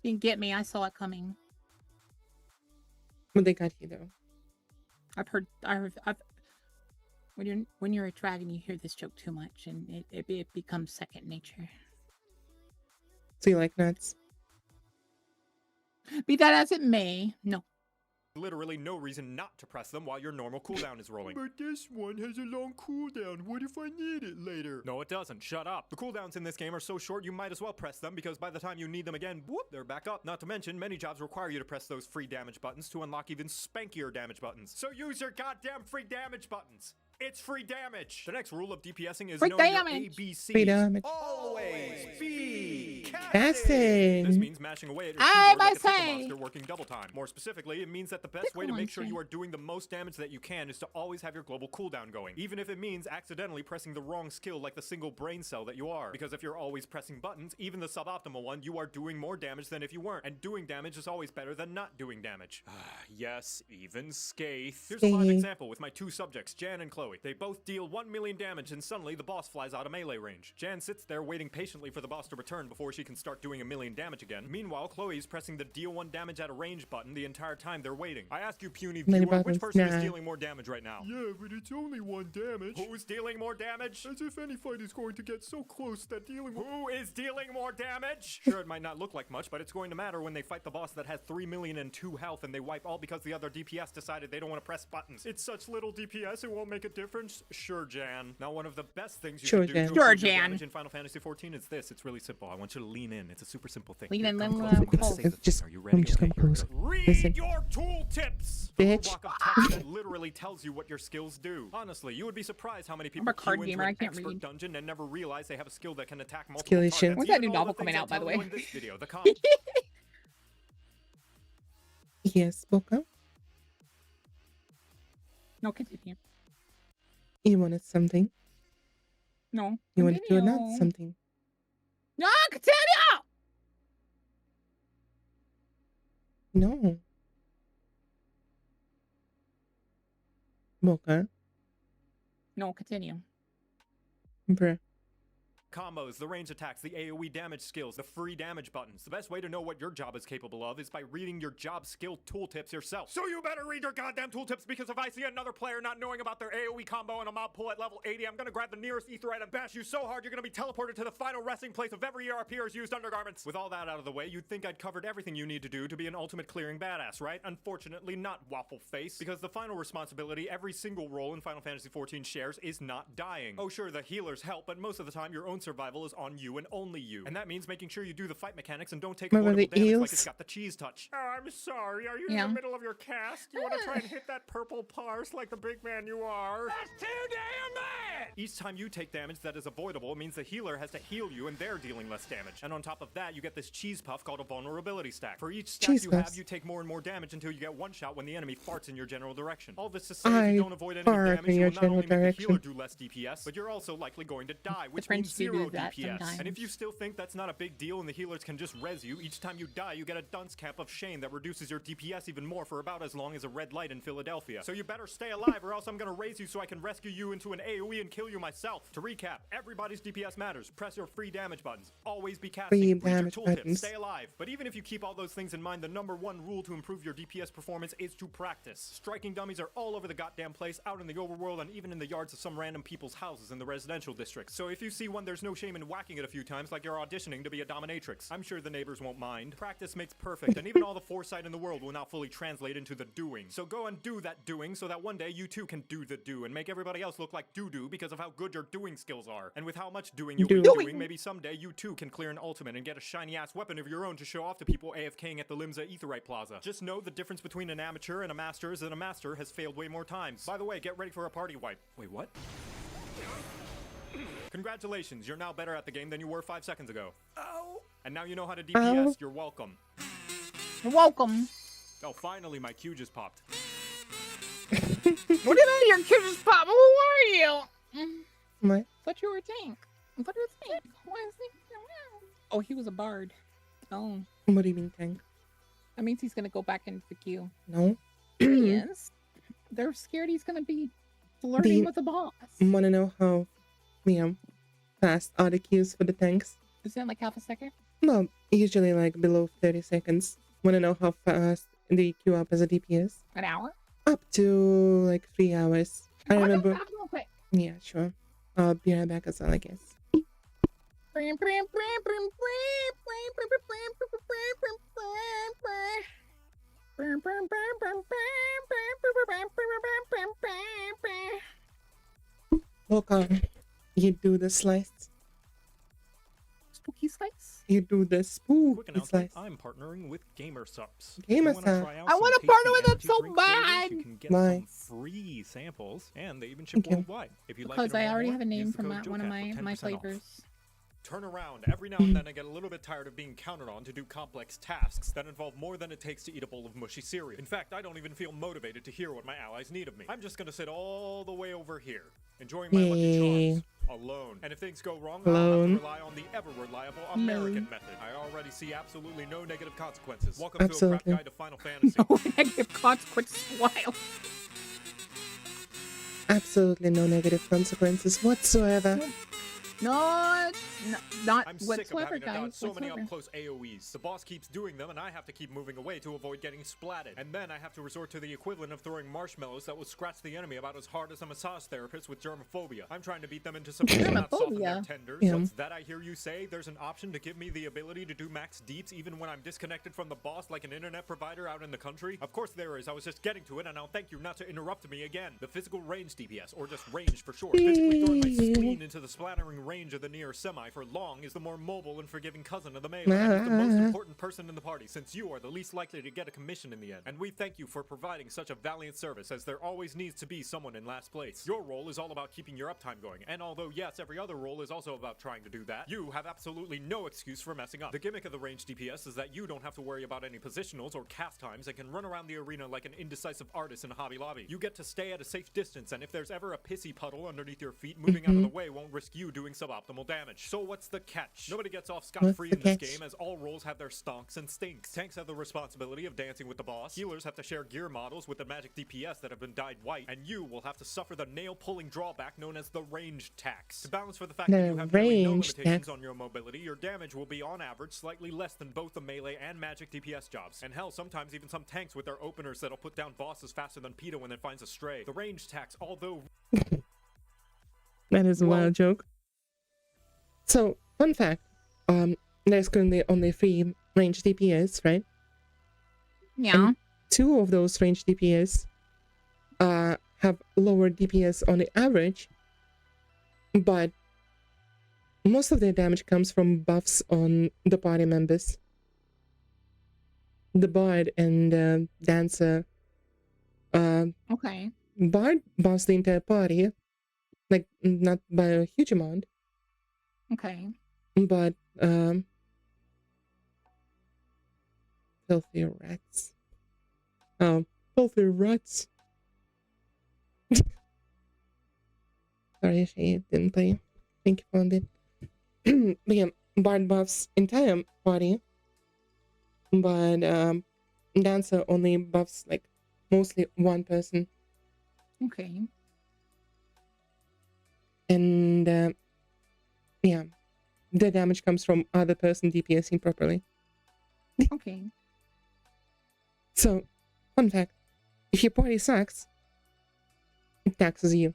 didn't get me, I saw it coming. Well, they got you though. I've when you're a dragon, you hear this joke too much, and it becomes second nature. So you like nuts? Be that as it may, no. Literally no reason not to press them while your normal cooldown is rolling. But this one has a long cooldown. What if I need it later? No, it doesn't. Shut up. The cooldowns in this game are so short you might as well press them, because by the time you need them again, whoop, they're back up. Not to mention, many jobs require you to press those free damage buttons to unlock even spankier damage buttons. So use your goddamn free damage buttons. It's free damage. The next rule of DPSing is knowing your ABCs. Free damage. Always be casting. This means mashing away at your keyboard like a pickle monster working double time. More specifically, it means that the best way to make sure you are doing the most damage that you can is to always have your global cooldown going, even if it means accidentally pressing the wrong skill like the single brain cell that you are. Because if you're always pressing buttons, even the suboptimal one, you are doing more damage than if you weren't. And doing damage is always better than not doing damage. Yes, even Skaith. Here's a live example with my two subjects, Jan and Chloe. They both deal 1 million damage, and suddenly the boss flies out of melee range. Jan sits there waiting patiently for the boss to return before she can start doing 1 million damage again. Meanwhile, Chloe's pressing the deal 1 damage at a range button the entire time they're waiting. I ask you, puny viewer, which person is dealing more damage right now? Yeah, but it's only 1 damage. Who's dealing more damage? As if any fight is going to get so close that dealing... Who is dealing more damage? Sure, it might not look like much, but it's going to matter when they fight the boss that has 3,000,002 health and they wipe all because the other DPS decided they don't want to press buttons. It's such little DPS, it won't make a difference. Sure, Jan. Now, one of the best things you can do to improve your damage in Final Fantasy XIV is this. It's really simple. I want you to lean in. It's a super simple thing. Lean in, Are you ready? I'm just gonna close. Read your tooltips! Bitch. A block of text that literally tells you what your skills do. Honestly, you would be surprised how many people queue into an expert dungeon and never realize they have a skill that can attack multiple targets. When's that new novel coming out, by the way? In this video, the Yes, Boca? No, continue. You wanted something? No. You wanted to announce something? No, continue! No. Boca? No, continue. Bruh. combos, the range attacks, the AoE damage skills, the free damage buttons. The best way to know what your job is capable of is by reading your job skill tooltips yourself. So you better read your goddamn tooltips, because if I see another player not knowing about their AoE combo and a mob pull at level 80, I'm gonna grab the nearest etherite and bash you so hard you're gonna be teleported to the final resting place of every ERPer's used undergarments. With all that out of the way, you'd think I'd covered everything you need to do to be an ultimate clearing badass, right? Unfortunately, not, Waffle Face, because the final responsibility every single role in Final Fantasy XIV shares is not dying. Oh sure, the healers help, but most of the time your own survival is on you and only you. And that means making sure you do the fight mechanics and don't take avoidable damage like it's got the cheese touch. Oh, I'm sorry, are you in the middle of your cast? You want to try and hit that purple parse like the big man you are? That's too damn bad! Each time you take damage that is avoidable, it means the healer has to heal you and they're dealing less damage. And on top of that, you get this cheese puff called a vulnerability stack. For each stack you have, you take more and more damage until you get one shot when the enemy farts in your general direction. All this to say, if you don't avoid any damage, you'll not only make the healer do less DPS, but you're also likely going to die, which means 0 DPS. And if you still think that's not a big deal and the healers can just res you, each time you die you get a dunce cap of shame that reduces your DPS even more for about as long as a red light in Philadelphia. So you better stay alive or else I'm gonna raise you so I can rescue you into an AoE and kill kill you myself. To recap, everybody's DPS matters. Press your free damage buttons. Always be Free casting. Read your damage tooltip. buttons. Stay alive. But even if you keep all those things in mind, the #1 rule to improve your DPS performance is to practice. Striking dummies are all over the goddamn place, out in the overworld, and even in the yards of some random people's houses in the residential districts. So if you see one, there's no shame in whacking it a few times like you're auditioning to be a dominatrix. I'm sure the neighbors won't mind. Practice makes perfect, and even all the foresight in the world will not fully translate into the doing. So go and do that doing so that one day you too can do the do and make everybody else look like doo-doo because of how good your doing skills are. And with how much doing you'll be doing, maybe someday you too can clear an ultimate and get a shiny-ass weapon of your own to show off to people AFKing at the Limsa Aetherite Plaza. Just know the difference between an amateur and a master is that a master has failed way more times. By the way, get ready for a party wipe. Wait, what? Congratulations, you're now better at the game than you were 5 seconds ago. Oh! And now you know how to DPS, you're welcome. You're welcome. Oh, finally, my Q just popped. What do you mean your Q just popped? Who are you? What? Thought you were a tank. I thought you were a tank. Why is he? Oh, he was a bard. Oh. What do you mean, tank? That means he's gonna go back into the queue. No. He is. They're scared he's gonna be flirting with the boss. Wanna know how, fast are the queues for the tanks? Is it like half a second? Well, usually like below 30 seconds. Wanna know how fast they queue up as a DPS? An hour? Up to like 3 hours. I remember. Real quick. Yeah, sure. I'll be right back as well, I guess. Boca, you do the slice. Spooky slice? You do the Quick spooky announcement, slice. I'm partnering with GamerSups. GamerSups. I want to partner with them so bad! You can get Why? some free samples, and they even ship worldwide. If you'd like Because to know I already more, have a name use the from code one of Jocat for my 10% off. flavors. Turn around. Every now and then I get a little bit tired of being counted on to do complex tasks that involve more than it takes to eat a bowl of mushy cereal. In fact, I don't even feel motivated to hear what my allies need of me. I'm just gonna sit all the way over here, enjoying my lucky charms, alone. And if things go wrong, I'll have to rely on the ever-reliable American method. I already see absolutely no negative consequences. Welcome to a crap guide to Final Fantasy. No negative consequences. Wild. Absolutely no negative consequences whatsoever. Not I'm sick of whatsoever, having to dodge guys. so many Whatsoever. up-close AoEs. The boss keeps doing them, and I have to keep moving away to avoid getting splatted. And then I have to resort to the equivalent of throwing marshmallows that will scratch the enemy about as hard as a massage therapist with germophobia. I'm trying to beat them into submission, not soften their tenders. Yeah. What's that I hear you say? There's an option to give me the ability to do max deeps even when I'm disconnected from the boss like an internet provider out in the country? Of course there is. I was just getting to it, and I'll thank you not to interrupt me again. The physical range DPS, or just range for short. Physically throwing my spleen into the splattering range of the near semi for long is the more mobile and forgiving cousin of the melee, and is the most important person in the party, since you are the least likely to get a commission in the end. And we thank you for providing such a valiant service, as there always needs to be someone in last place. Your role is all about keeping your uptime going, and although yes, every other role is also about trying to do that, you have absolutely no excuse for messing up. The gimmick of the range DPS is that you don't have to worry about any positionals or cast times and can run around the arena like an indecisive artist in Hobby Lobby. You get to stay at a safe distance, and if there's ever a pissy puddle underneath your feet, moving out of the way won't risk you doing suboptimal damage. So what's the catch? Nobody gets off scot-free in this game, as all roles have their stonks and stinks. Tanks have the responsibility of dancing with the boss. Healers have to share gear models with the magic DPS that have been dyed white, and you will have to suffer the nail-pulling drawback known as the range tax. To balance for the fact that you have nearly no limitations on your mobility, your damage will be on average slightly less than both the melee and magic DPS jobs. And hell, sometimes even some tanks with their openers that'll put down bosses faster than PETA when it finds a stray. The range tax, although... That is a wild joke. So, fun fact, there's currently only 3 range DPS, right? Yeah. And 2 of those range DPS have lower DPS on the average, but most of their damage comes from buffs on the party members. The Bard and Dancer. Okay. Bard buffs the entire party, like not by a huge amount. Okay. But filthy rats. Oh, filthy rats. Sorry, she didn't play. I think you found it. But yeah, Bard buffs entire party, but Dancer only buffs like mostly one person. Okay. And yeah, the damage comes from other person DPSing properly. Okay. So, fun fact, if your party sucks, it taxes you.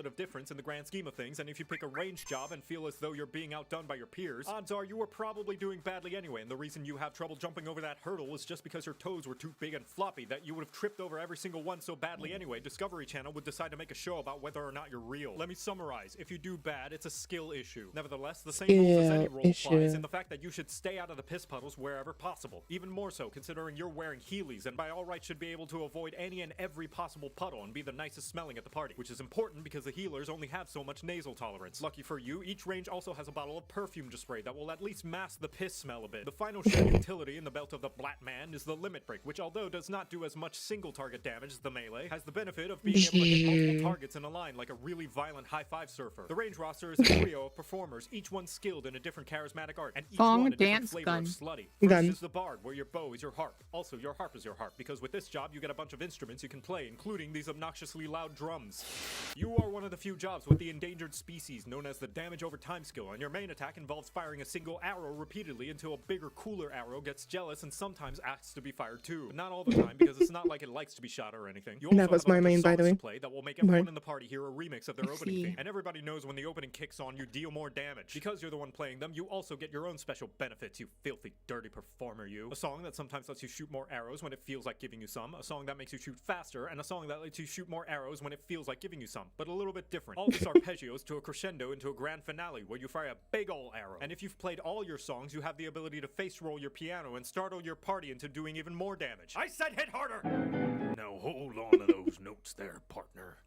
Of difference in the grand scheme of things, and if you pick a ranged job and feel as though you're being outdone by your peers, odds are you were probably doing badly anyway, and the reason you have trouble jumping over that hurdle is just because your toes were too big and floppy that you would have tripped over every single one so badly anyway. Discovery Channel would decide to make a show about whether or not you're real. Let me summarize. If you do bad, it's a skill issue. Nevertheless, the same rules as any role applies in the fact that you should stay out of the piss puddles wherever possible. Even more so, considering you're wearing Heelys and by all rights should be able to avoid any and every possible puddle and be the nicest smelling at the party, which is important because the healers only have so much nasal tolerance. Lucky for you, each range also has a bottle of perfume to spray that will at least mask the piss smell a bit. The final shared utility in the belt of the Black Man is the Limit Break, which although does not do as much single target damage as the melee, has the benefit of being able to hit multiple targets in a line like a really violent high-five surfer. The range roster is a trio of performers, each one skilled in a different charismatic art, and each one a different flavor of slutty. First is the Bard, where your bow is your harp. Also, your harp is your harp, because with this job you get a bunch of instruments you can play, including these obnoxiously loud drums. You are one of the few jobs with the endangered species known as the damage over time skill, and your main attack involves firing a single arrow repeatedly until a bigger, cooler arrow gets jealous and sometimes asks to be fired too. But not all the time, because it's not like it likes to be shot or anything. You also that was my main, by the way. Play that will make everyone in the party hear a remix of their opening theme, and everybody knows when the opening kicks on, you deal more damage. Because you're the one playing them, you also get your own special benefits, you filthy, dirty performer, you. A song that sometimes lets you shoot more arrows when it feels like giving you some, a song that makes you shoot faster, and a song that lets you shoot more arrows when it feels like giving you some, but a little bit different. All this arpeggios to a crescendo into a grand finale where you fire a big ol' arrow. And if you've played all your songs, you have the ability to face roll your piano and startle your party into doing even more damage. I said hit harder! Now hold on to those notes there, partner.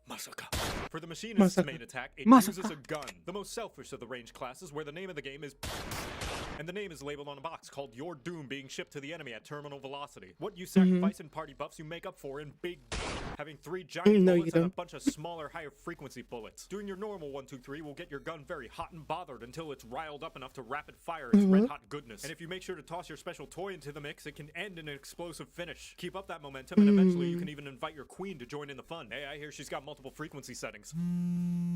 Masaka. For the machinist's main attack, it uses a gun. The most selfish of the range classes, where the name of the game is... and the name is labeled on a box called Your Doom being shipped to the enemy at terminal velocity. What you sacrifice in party buffs you make up for in big... having 3 giant bullets and a bunch of smaller, higher frequency bullets. Doing your normal 1, 2, 3 will get your gun very hot and bothered until it's riled up enough to rapid fire its red hot goodness. And if you make sure to toss your special toy into the mix, it can end in an explosive finish. Keep up that momentum and eventually you can even invite your queen to join in the fun. Hey, I hear she's got multiple frequency settings.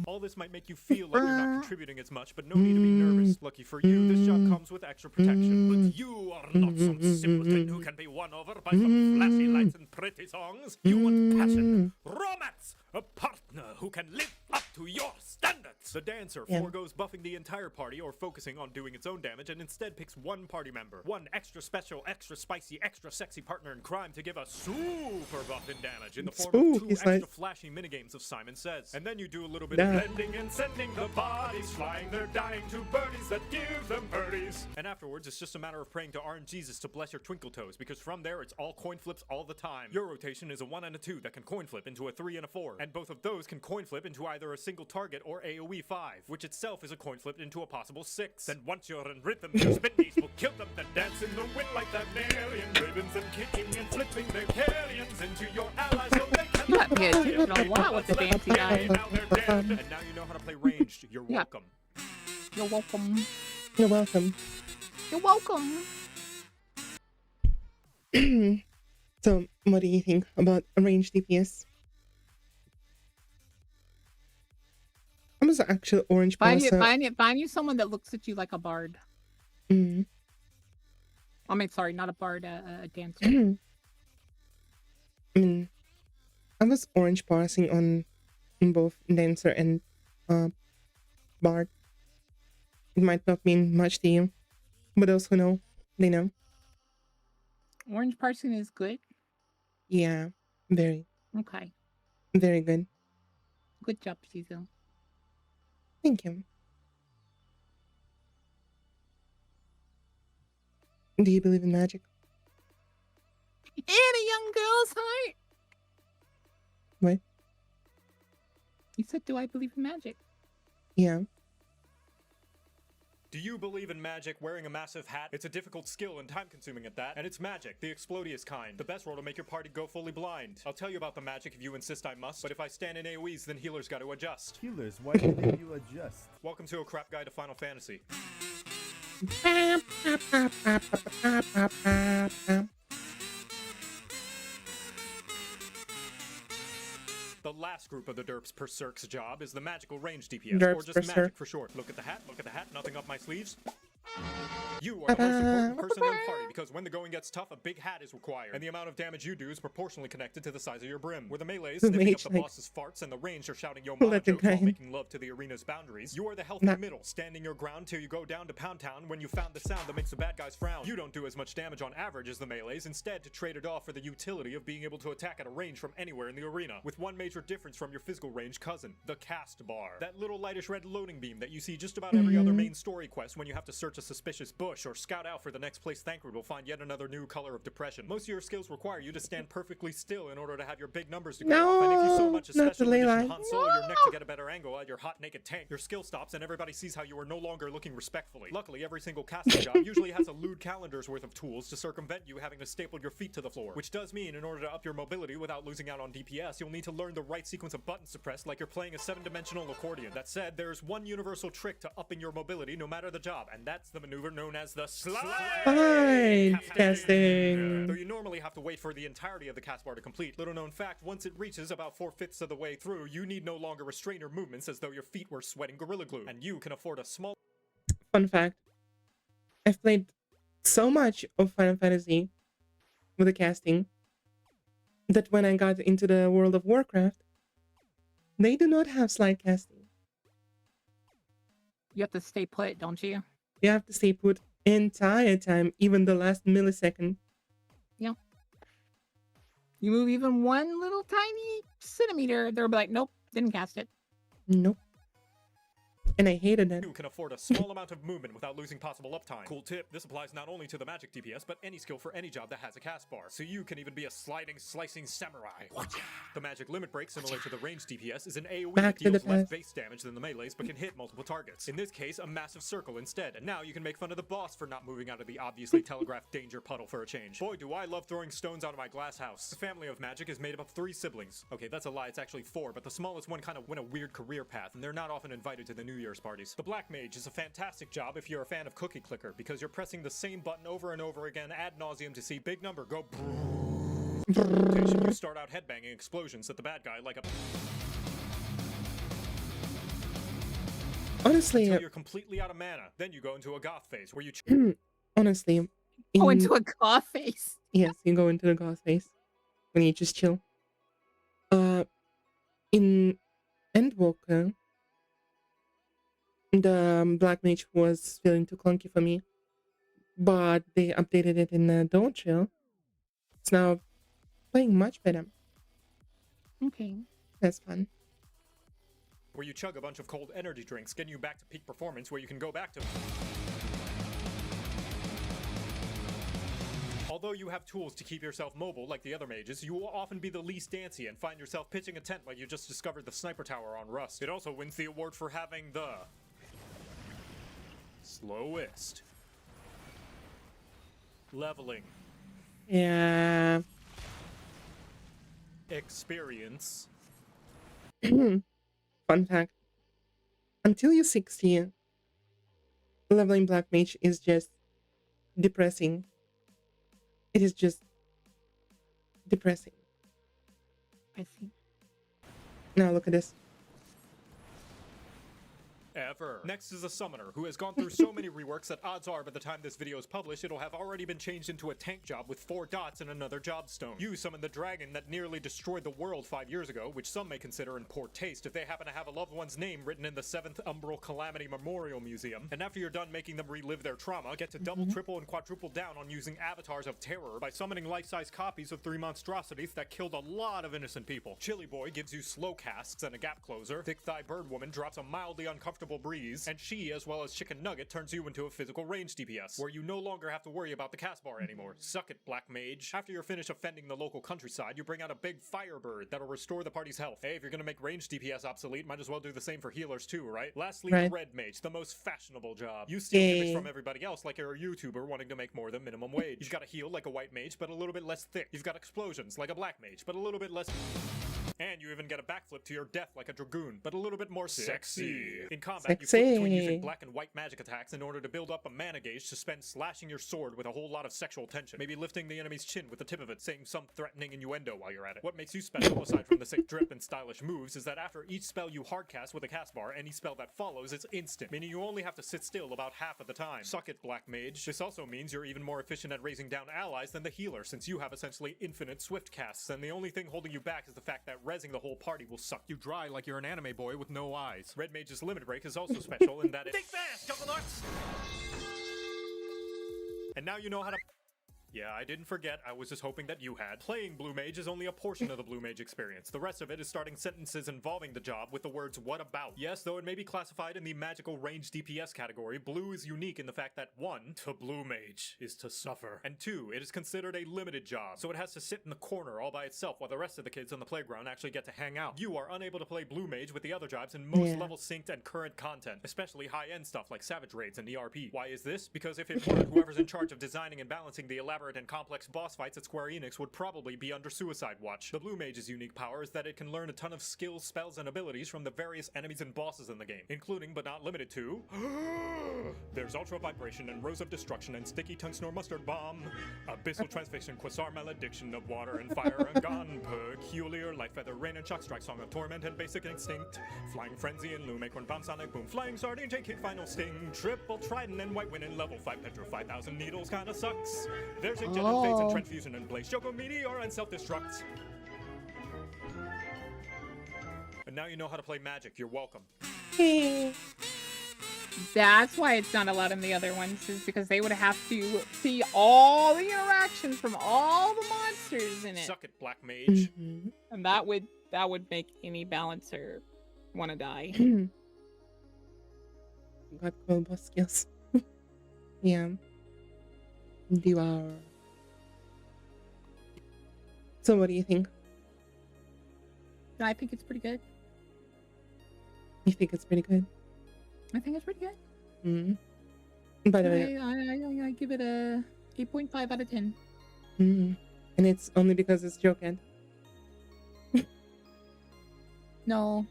All this might make you feel like you're not contributing as much, but no need to be nervous. Lucky for you, this job comes with extra protection. But you are not some simpleton who can be won over by some flashy lights and pretty songs. You want passion, romance, a partner who can live up to your standards. The dancer foregoes buffing the entire party or focusing on doing its own damage and instead picks one party member, one extra special, extra spicy, extra sexy partner in crime to give a super buff in damage in the form of 2 extra flashy minigames of Simon Says. And then you do a little bit of blending and sending the bodies flying. They're dying to birdies that give them birdies. And afterwards, it's just a matter of praying to RNGesus to bless your twinkle toes, because from there, it's all coin flips all the time. Your rotation is a 1 and a 2 that can coin flip into a 3 and a 4. And both of those can coin flip into either a single target or AoE 5, which itself is a coin flip into a possible 6. And once you're in rhythm, your spinnies will kill them, then dance in the wind like that alien. Ribbons and kicking and flipping their carrions into your allies. You got me attention a lot with the fancy guy. And now you know how to play ranged. You're welcome. You're welcome. You're welcome. You're welcome. So, what do you think about range DPS? I was actually orange. Find you someone that looks at you like a bard. I mean, sorry, not a bard, a dancer. I was orange parsing on both dancer and bard. It might not mean much to you, but those who know, they know. Orange parsing is good? Yeah, very. Okay. Very good. Good job, Shizu. Thank you. Do you believe in magic? In a young girl's heart. What? You said, do I believe in magic? Yeah. Do you believe in magic? Wearing a massive hat? It's a difficult skill and time-consuming at that, and it's magic, the explodious kind. The best role to make your party go fully blind. I'll tell you about the magic if you insist I must, but if I stand in AoEs, then healers got to adjust. Healers, why didn't you adjust? Welcome to a crap guide to Final Fantasy. The The last group of the derps per circ's job is the magical range DPS, Derps or just per magic circ. for short. Look at the hat, nothing up my sleeves. You are the most important person in the party because when the going gets tough, a big hat is required, and the amount of damage you do is proportionally connected to the size of your brim. Where the melee is sniffing up the boss's farts and the range are shouting yo mama jokes while making love to the arena's boundaries, you are the healthy middle, standing your ground till you go down to Pound Town when you found the sound that makes the bad guys frown. You don't do as much damage on average as the melees, instead to trade it off for the utility of being able to attack at a range from anywhere in the arena, with one major difference from your physical range cousin, the cast bar. That little lightish red loading beam that you see just about every other main story quest when you have to search a suspicious bush or scout out for the next place Thancred will find yet another new color of depression. Most of your skills require you to stand perfectly still in order to have your big numbers to go off, and if you so much as special edition Han Solo your neck to get a better angle at your hot naked tank, your skill stops and everybody sees how you are no longer looking respectfully. Luckily, every single casting job usually has a lewd calendar's worth of tools to circumvent you having to staple your feet to the floor, which does mean in order to up your mobility without losing out on DPS, you'll need to learn the right sequence of buttons to press like you're playing a 7-dimensional accordion. That said, there's one universal trick to upping your mobility no matter the job, and that's the maneuver known as the slide casting. Though you normally have to wait for the entirety of the cast bar to complete, little known fact, once it reaches about 4/5 of the way through, you need no longer restrain your movements as though your feet were sweating Gorilla Glue, and you can afford a small... Fun fact. I've played so much of Final Fantasy with the casting that when I got into the World of Warcraft, they do not have slide casting. You have to stay put, don't you? You have to stay put entire time, even the last millisecond. Yeah. You move even one little tiny centimeter, they'll be like, nope, didn't cast it. Nope. And I hated it. You can afford a small amount of movement without losing possible uptime. Cool tip, this applies not only to the magic DPS, but any skill for any job that has a cast bar. So you can even be a sliding, slicing samurai. The magic limit break, similar to the range DPS, is an AoE that deals less base damage than the melees, but can hit multiple targets. In this case, a massive circle instead. And now you can make fun of the boss for not moving out of the obviously telegraphed danger puddle for a change. Boy, do I love throwing stones out of my glass house. The family of magic is made up of 3 siblings. Okay, that's a lie, it's actually 4, but the smallest one kind of went a weird career path, and they're not often invited to the New Year's parties. The Black Mage is a fantastic job if you're a fan of Cookie Clicker, because you're pressing the same button over and over again ad nauseum to see big number go you start out headbanging explosions at the bad guy like a... Honestly, until you're completely out of mana. Then you go into a goth phase where you... honestly... Go into a goth phase. Yes, you go into the goth phase when you just chill. In Endwalker, the Black Mage was feeling too clunky for me, but they updated it in Don't Chill. It's now playing much better. Okay. That's fun. Where you chug a bunch of cold energy drinks, getting you back to peak performance where you can go back to... Although you have tools to keep yourself mobile like the other mages, you will often be the least dancy and find yourself pitching a tent like you just discovered the sniper tower on Rust. It also wins the award for having the... slowest leveling experience. Fun fact. Until you're 60, leveling Black Mage is just depressing. It is just depressing. I see. Now look at this. Ever. Next is a summoner who has gone through so many reworks that odds are by the time this video is published, it'll have already been changed into a tank job with 4 dots and another job stone. You summon the dragon that nearly destroyed the world 5 years ago, which some may consider in poor taste if they happen to have a loved one's name written in the 7th Umbral Calamity Memorial Museum. And after you're done making them relive their trauma, get to double, triple, and quadruple down on using avatars of terror by summoning life-size copies of 3 monstrosities that killed a lot of innocent people. Chili Boy gives you slow casts and a gap closer. Thick Thigh Bird Woman drops a mildly uncomfortable breeze, and she, as well as Chicken Nugget, turns you into a physical range DPS, where you no longer have to worry about the cast bar anymore. Suck it, Black Mage. After you're finished offending the local countryside, you bring out a big Firebird that'll restore the party's health. Hey, if you're gonna make range DPS obsolete, might as well do the same for healers too, right? Lastly, the Red Mage, the most fashionable job. You steal gimmicks from everybody else like you're a YouTuber wanting to make more than minimum wage. You've got a heal like a White Mage, but a little bit less thick. You've got explosions like a Black Mage, but a little bit less... And you even get a backflip to your death like a dragoon, but a little bit more sexy. In combat, you Sexy. flip between using black and white magic attacks in order to build up a mana gauge to spend slashing your sword with a whole lot of sexual tension. Maybe lifting the enemy's chin with the tip of it, saying some threatening innuendo while you're at it. What makes you special, aside from the sick drip and stylish moves, is that after each spell you hardcast with a cast bar, any spell that follows is instant, meaning you only have to sit still about half of the time. Suck it, Black Mage. This also means you're even more efficient at raising down allies than the healer, since you have essentially infinite swift casts, and the only thing holding you back is the fact that rezzing the whole party will suck you dry like you're an anime boy with no eyes. Red Mage's limit break is also special in that it— Think fast, Couple Arts! And now you know how to— Yeah, I didn't forget, I was just hoping that you had. Playing Blue Mage is only a portion of the Blue Mage experience. The rest of it is starting sentences involving the job with the words "what about?" Yes, though it may be classified in the magical range DPS category, Blue is unique in the fact that 1. To Blue Mage is to suffer, and 2. It is considered a limited job, so it has to sit in the corner all by itself while the rest of the kids on the playground actually get to hang out. You are unable to play Blue Mage with the other jobs in most level synced and current content, especially high-end stuff like Savage Raids and ERP. Why is this? Because if it weren't, whoever's in charge of designing and balancing the elaborate and complex boss fights at Square Enix would probably be under suicide watch. The Blue Mage's unique power is that it can learn a ton of skills, spells, and abilities from the various enemies and bosses in the game, including but not limited to there's Ultra Vibration and Rose of Destruction and Sticky Tongue Snore Mustard Bomb, Abyssal Transfixion, Quasar Malediction of Water and Fire and Gone, Peculiar, Light Feather, Rain and Shock Strike, Song of Torment and Basic Instinct, Flying Frenzy and Loom, Acorn Bomb, Sonic Boom, Flying Sardine, J-Kick, Final Sting, Triple Trident and White Wind and Level 5 Petro 5000 Needles kinda sucks. There's a Jet and Fates and Transfusion and Blaze, Shoko Meteor and Self-Destruct. And now you know how to play Magic, you're welcome. That's why it's not allowed in the other ones, is because they would have to see all the interactions from all the monsters in it. Suck it, Black Mage. And that would make any balancer want to die. Got cool boss skills. Yeah. Devour. So what do you think? I think it's pretty good. You think it's pretty good? I think it's pretty good. By the way, I give it a 8.5 out of 10. And it's only because it's Jocat. No.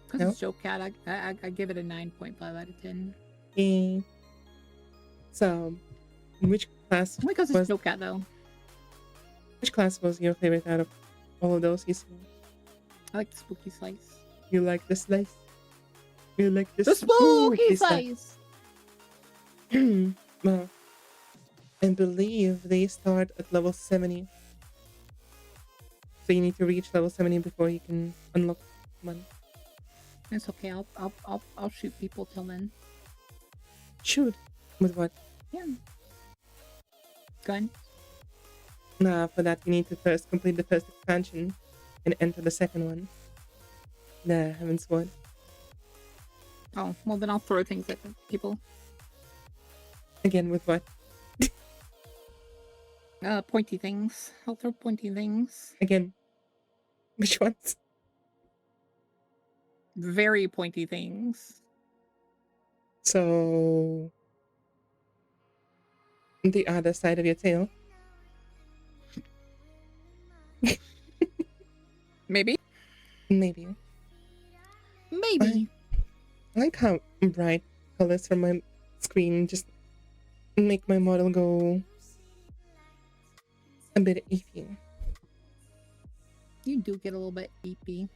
Because it's Jocat, I give it a 9.5 out of 10. Okay. So, which class Only because it's Jocat, though. Which class was your favorite out of all of those you saw? I like the spooky slice. You like the slice? You like the spooky slice! Well, I believe they start at level 70. So you need to reach level 70 before you can unlock one. It's okay, I'll shoot people till then. Shoot? With what? Yeah. Gun. Nah, for that you need to first complete the first expansion and enter the second one. The Heaven's Sword. Oh, well then I'll throw things at people. Again, with what? Pointy things. I'll throw pointy things. Again. Which ones? Very pointy things. So... the other side of your tail. Maybe. Maybe. Maybe. I like how bright colors from my screen just make my model go a bit eepy. You do get a little bit eepy.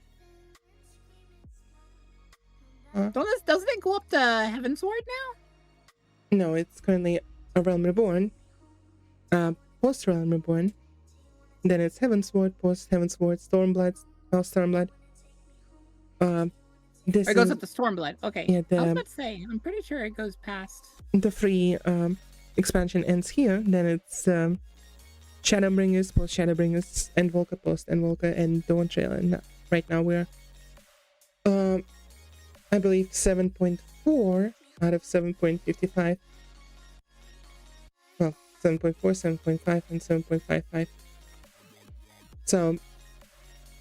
Huh? Doesn't it go up to Heaven's Sword now? No, it's currently a Realm Reborn. Post Realm Reborn. Then it's Heaven's Sword, post Heaven's Sword, Stormblood, Stormblood. This it goes up to Stormblood. Okay. Yeah, I was about to say, I'm pretty sure it goes past. The free expansion ends here. Then it's Shadowbringers, post Shadowbringers, and Volca, post and Volca, and Dawn Trail. And right now we're I believe 7.4 out of 7.55. Well, 7.4, 7.5, and 7.55. So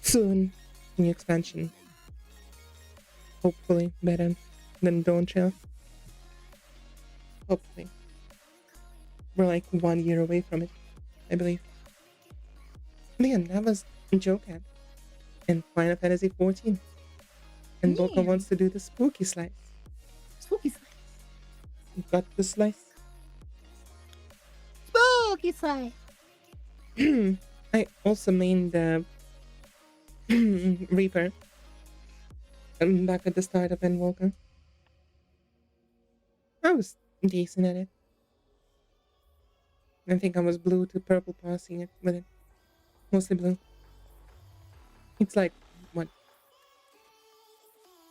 soon, new expansion. Hopefully better than Dawn Trail. Hopefully. We're like 1 year away from it, I believe. But yeah, that was Jocat. and Final Fantasy 14. And Boca wants to do the spooky slice. Spooky slice. You got the slice. Spooky slice. I also made the Reaper back at the start of Endwalker. I was decent at it. I think I was blue to purple passing it with it. Mostly blue. It's like, what?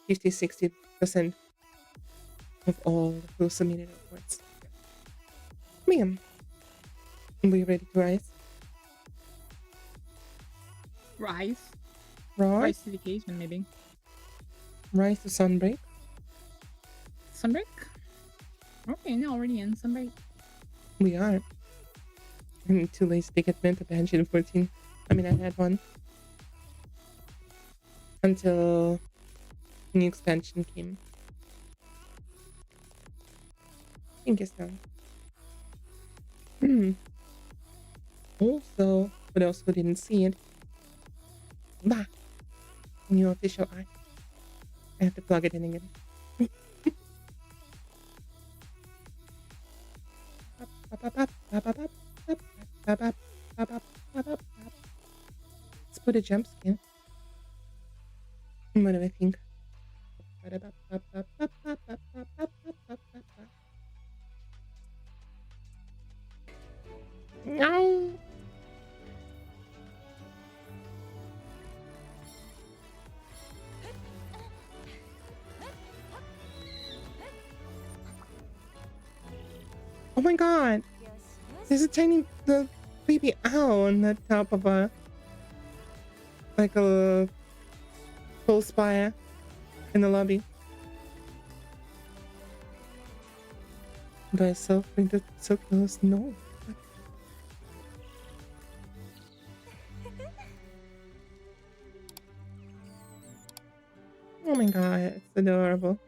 50-60% of all who submitted upwards. Ma'am, we ready to rise? Rise. Rise? Rise to the occasion, maybe. Rise to Sunbreak? Sunbreak? Okay, now already in Sunbreak. We are. I'm too lazy to get mental banshee in 14. I mean, I had one. Until new expansion came. I guess now. Also, for those who didn't see it, bah! New official art. I have to plug it in again. Let's put a jump skin. What do I think? No. Oh my god! There's a tiny little baby owl on the top of a like a full spire in the lobby. Do I bring it so close? No. Oh my god, it's adorable.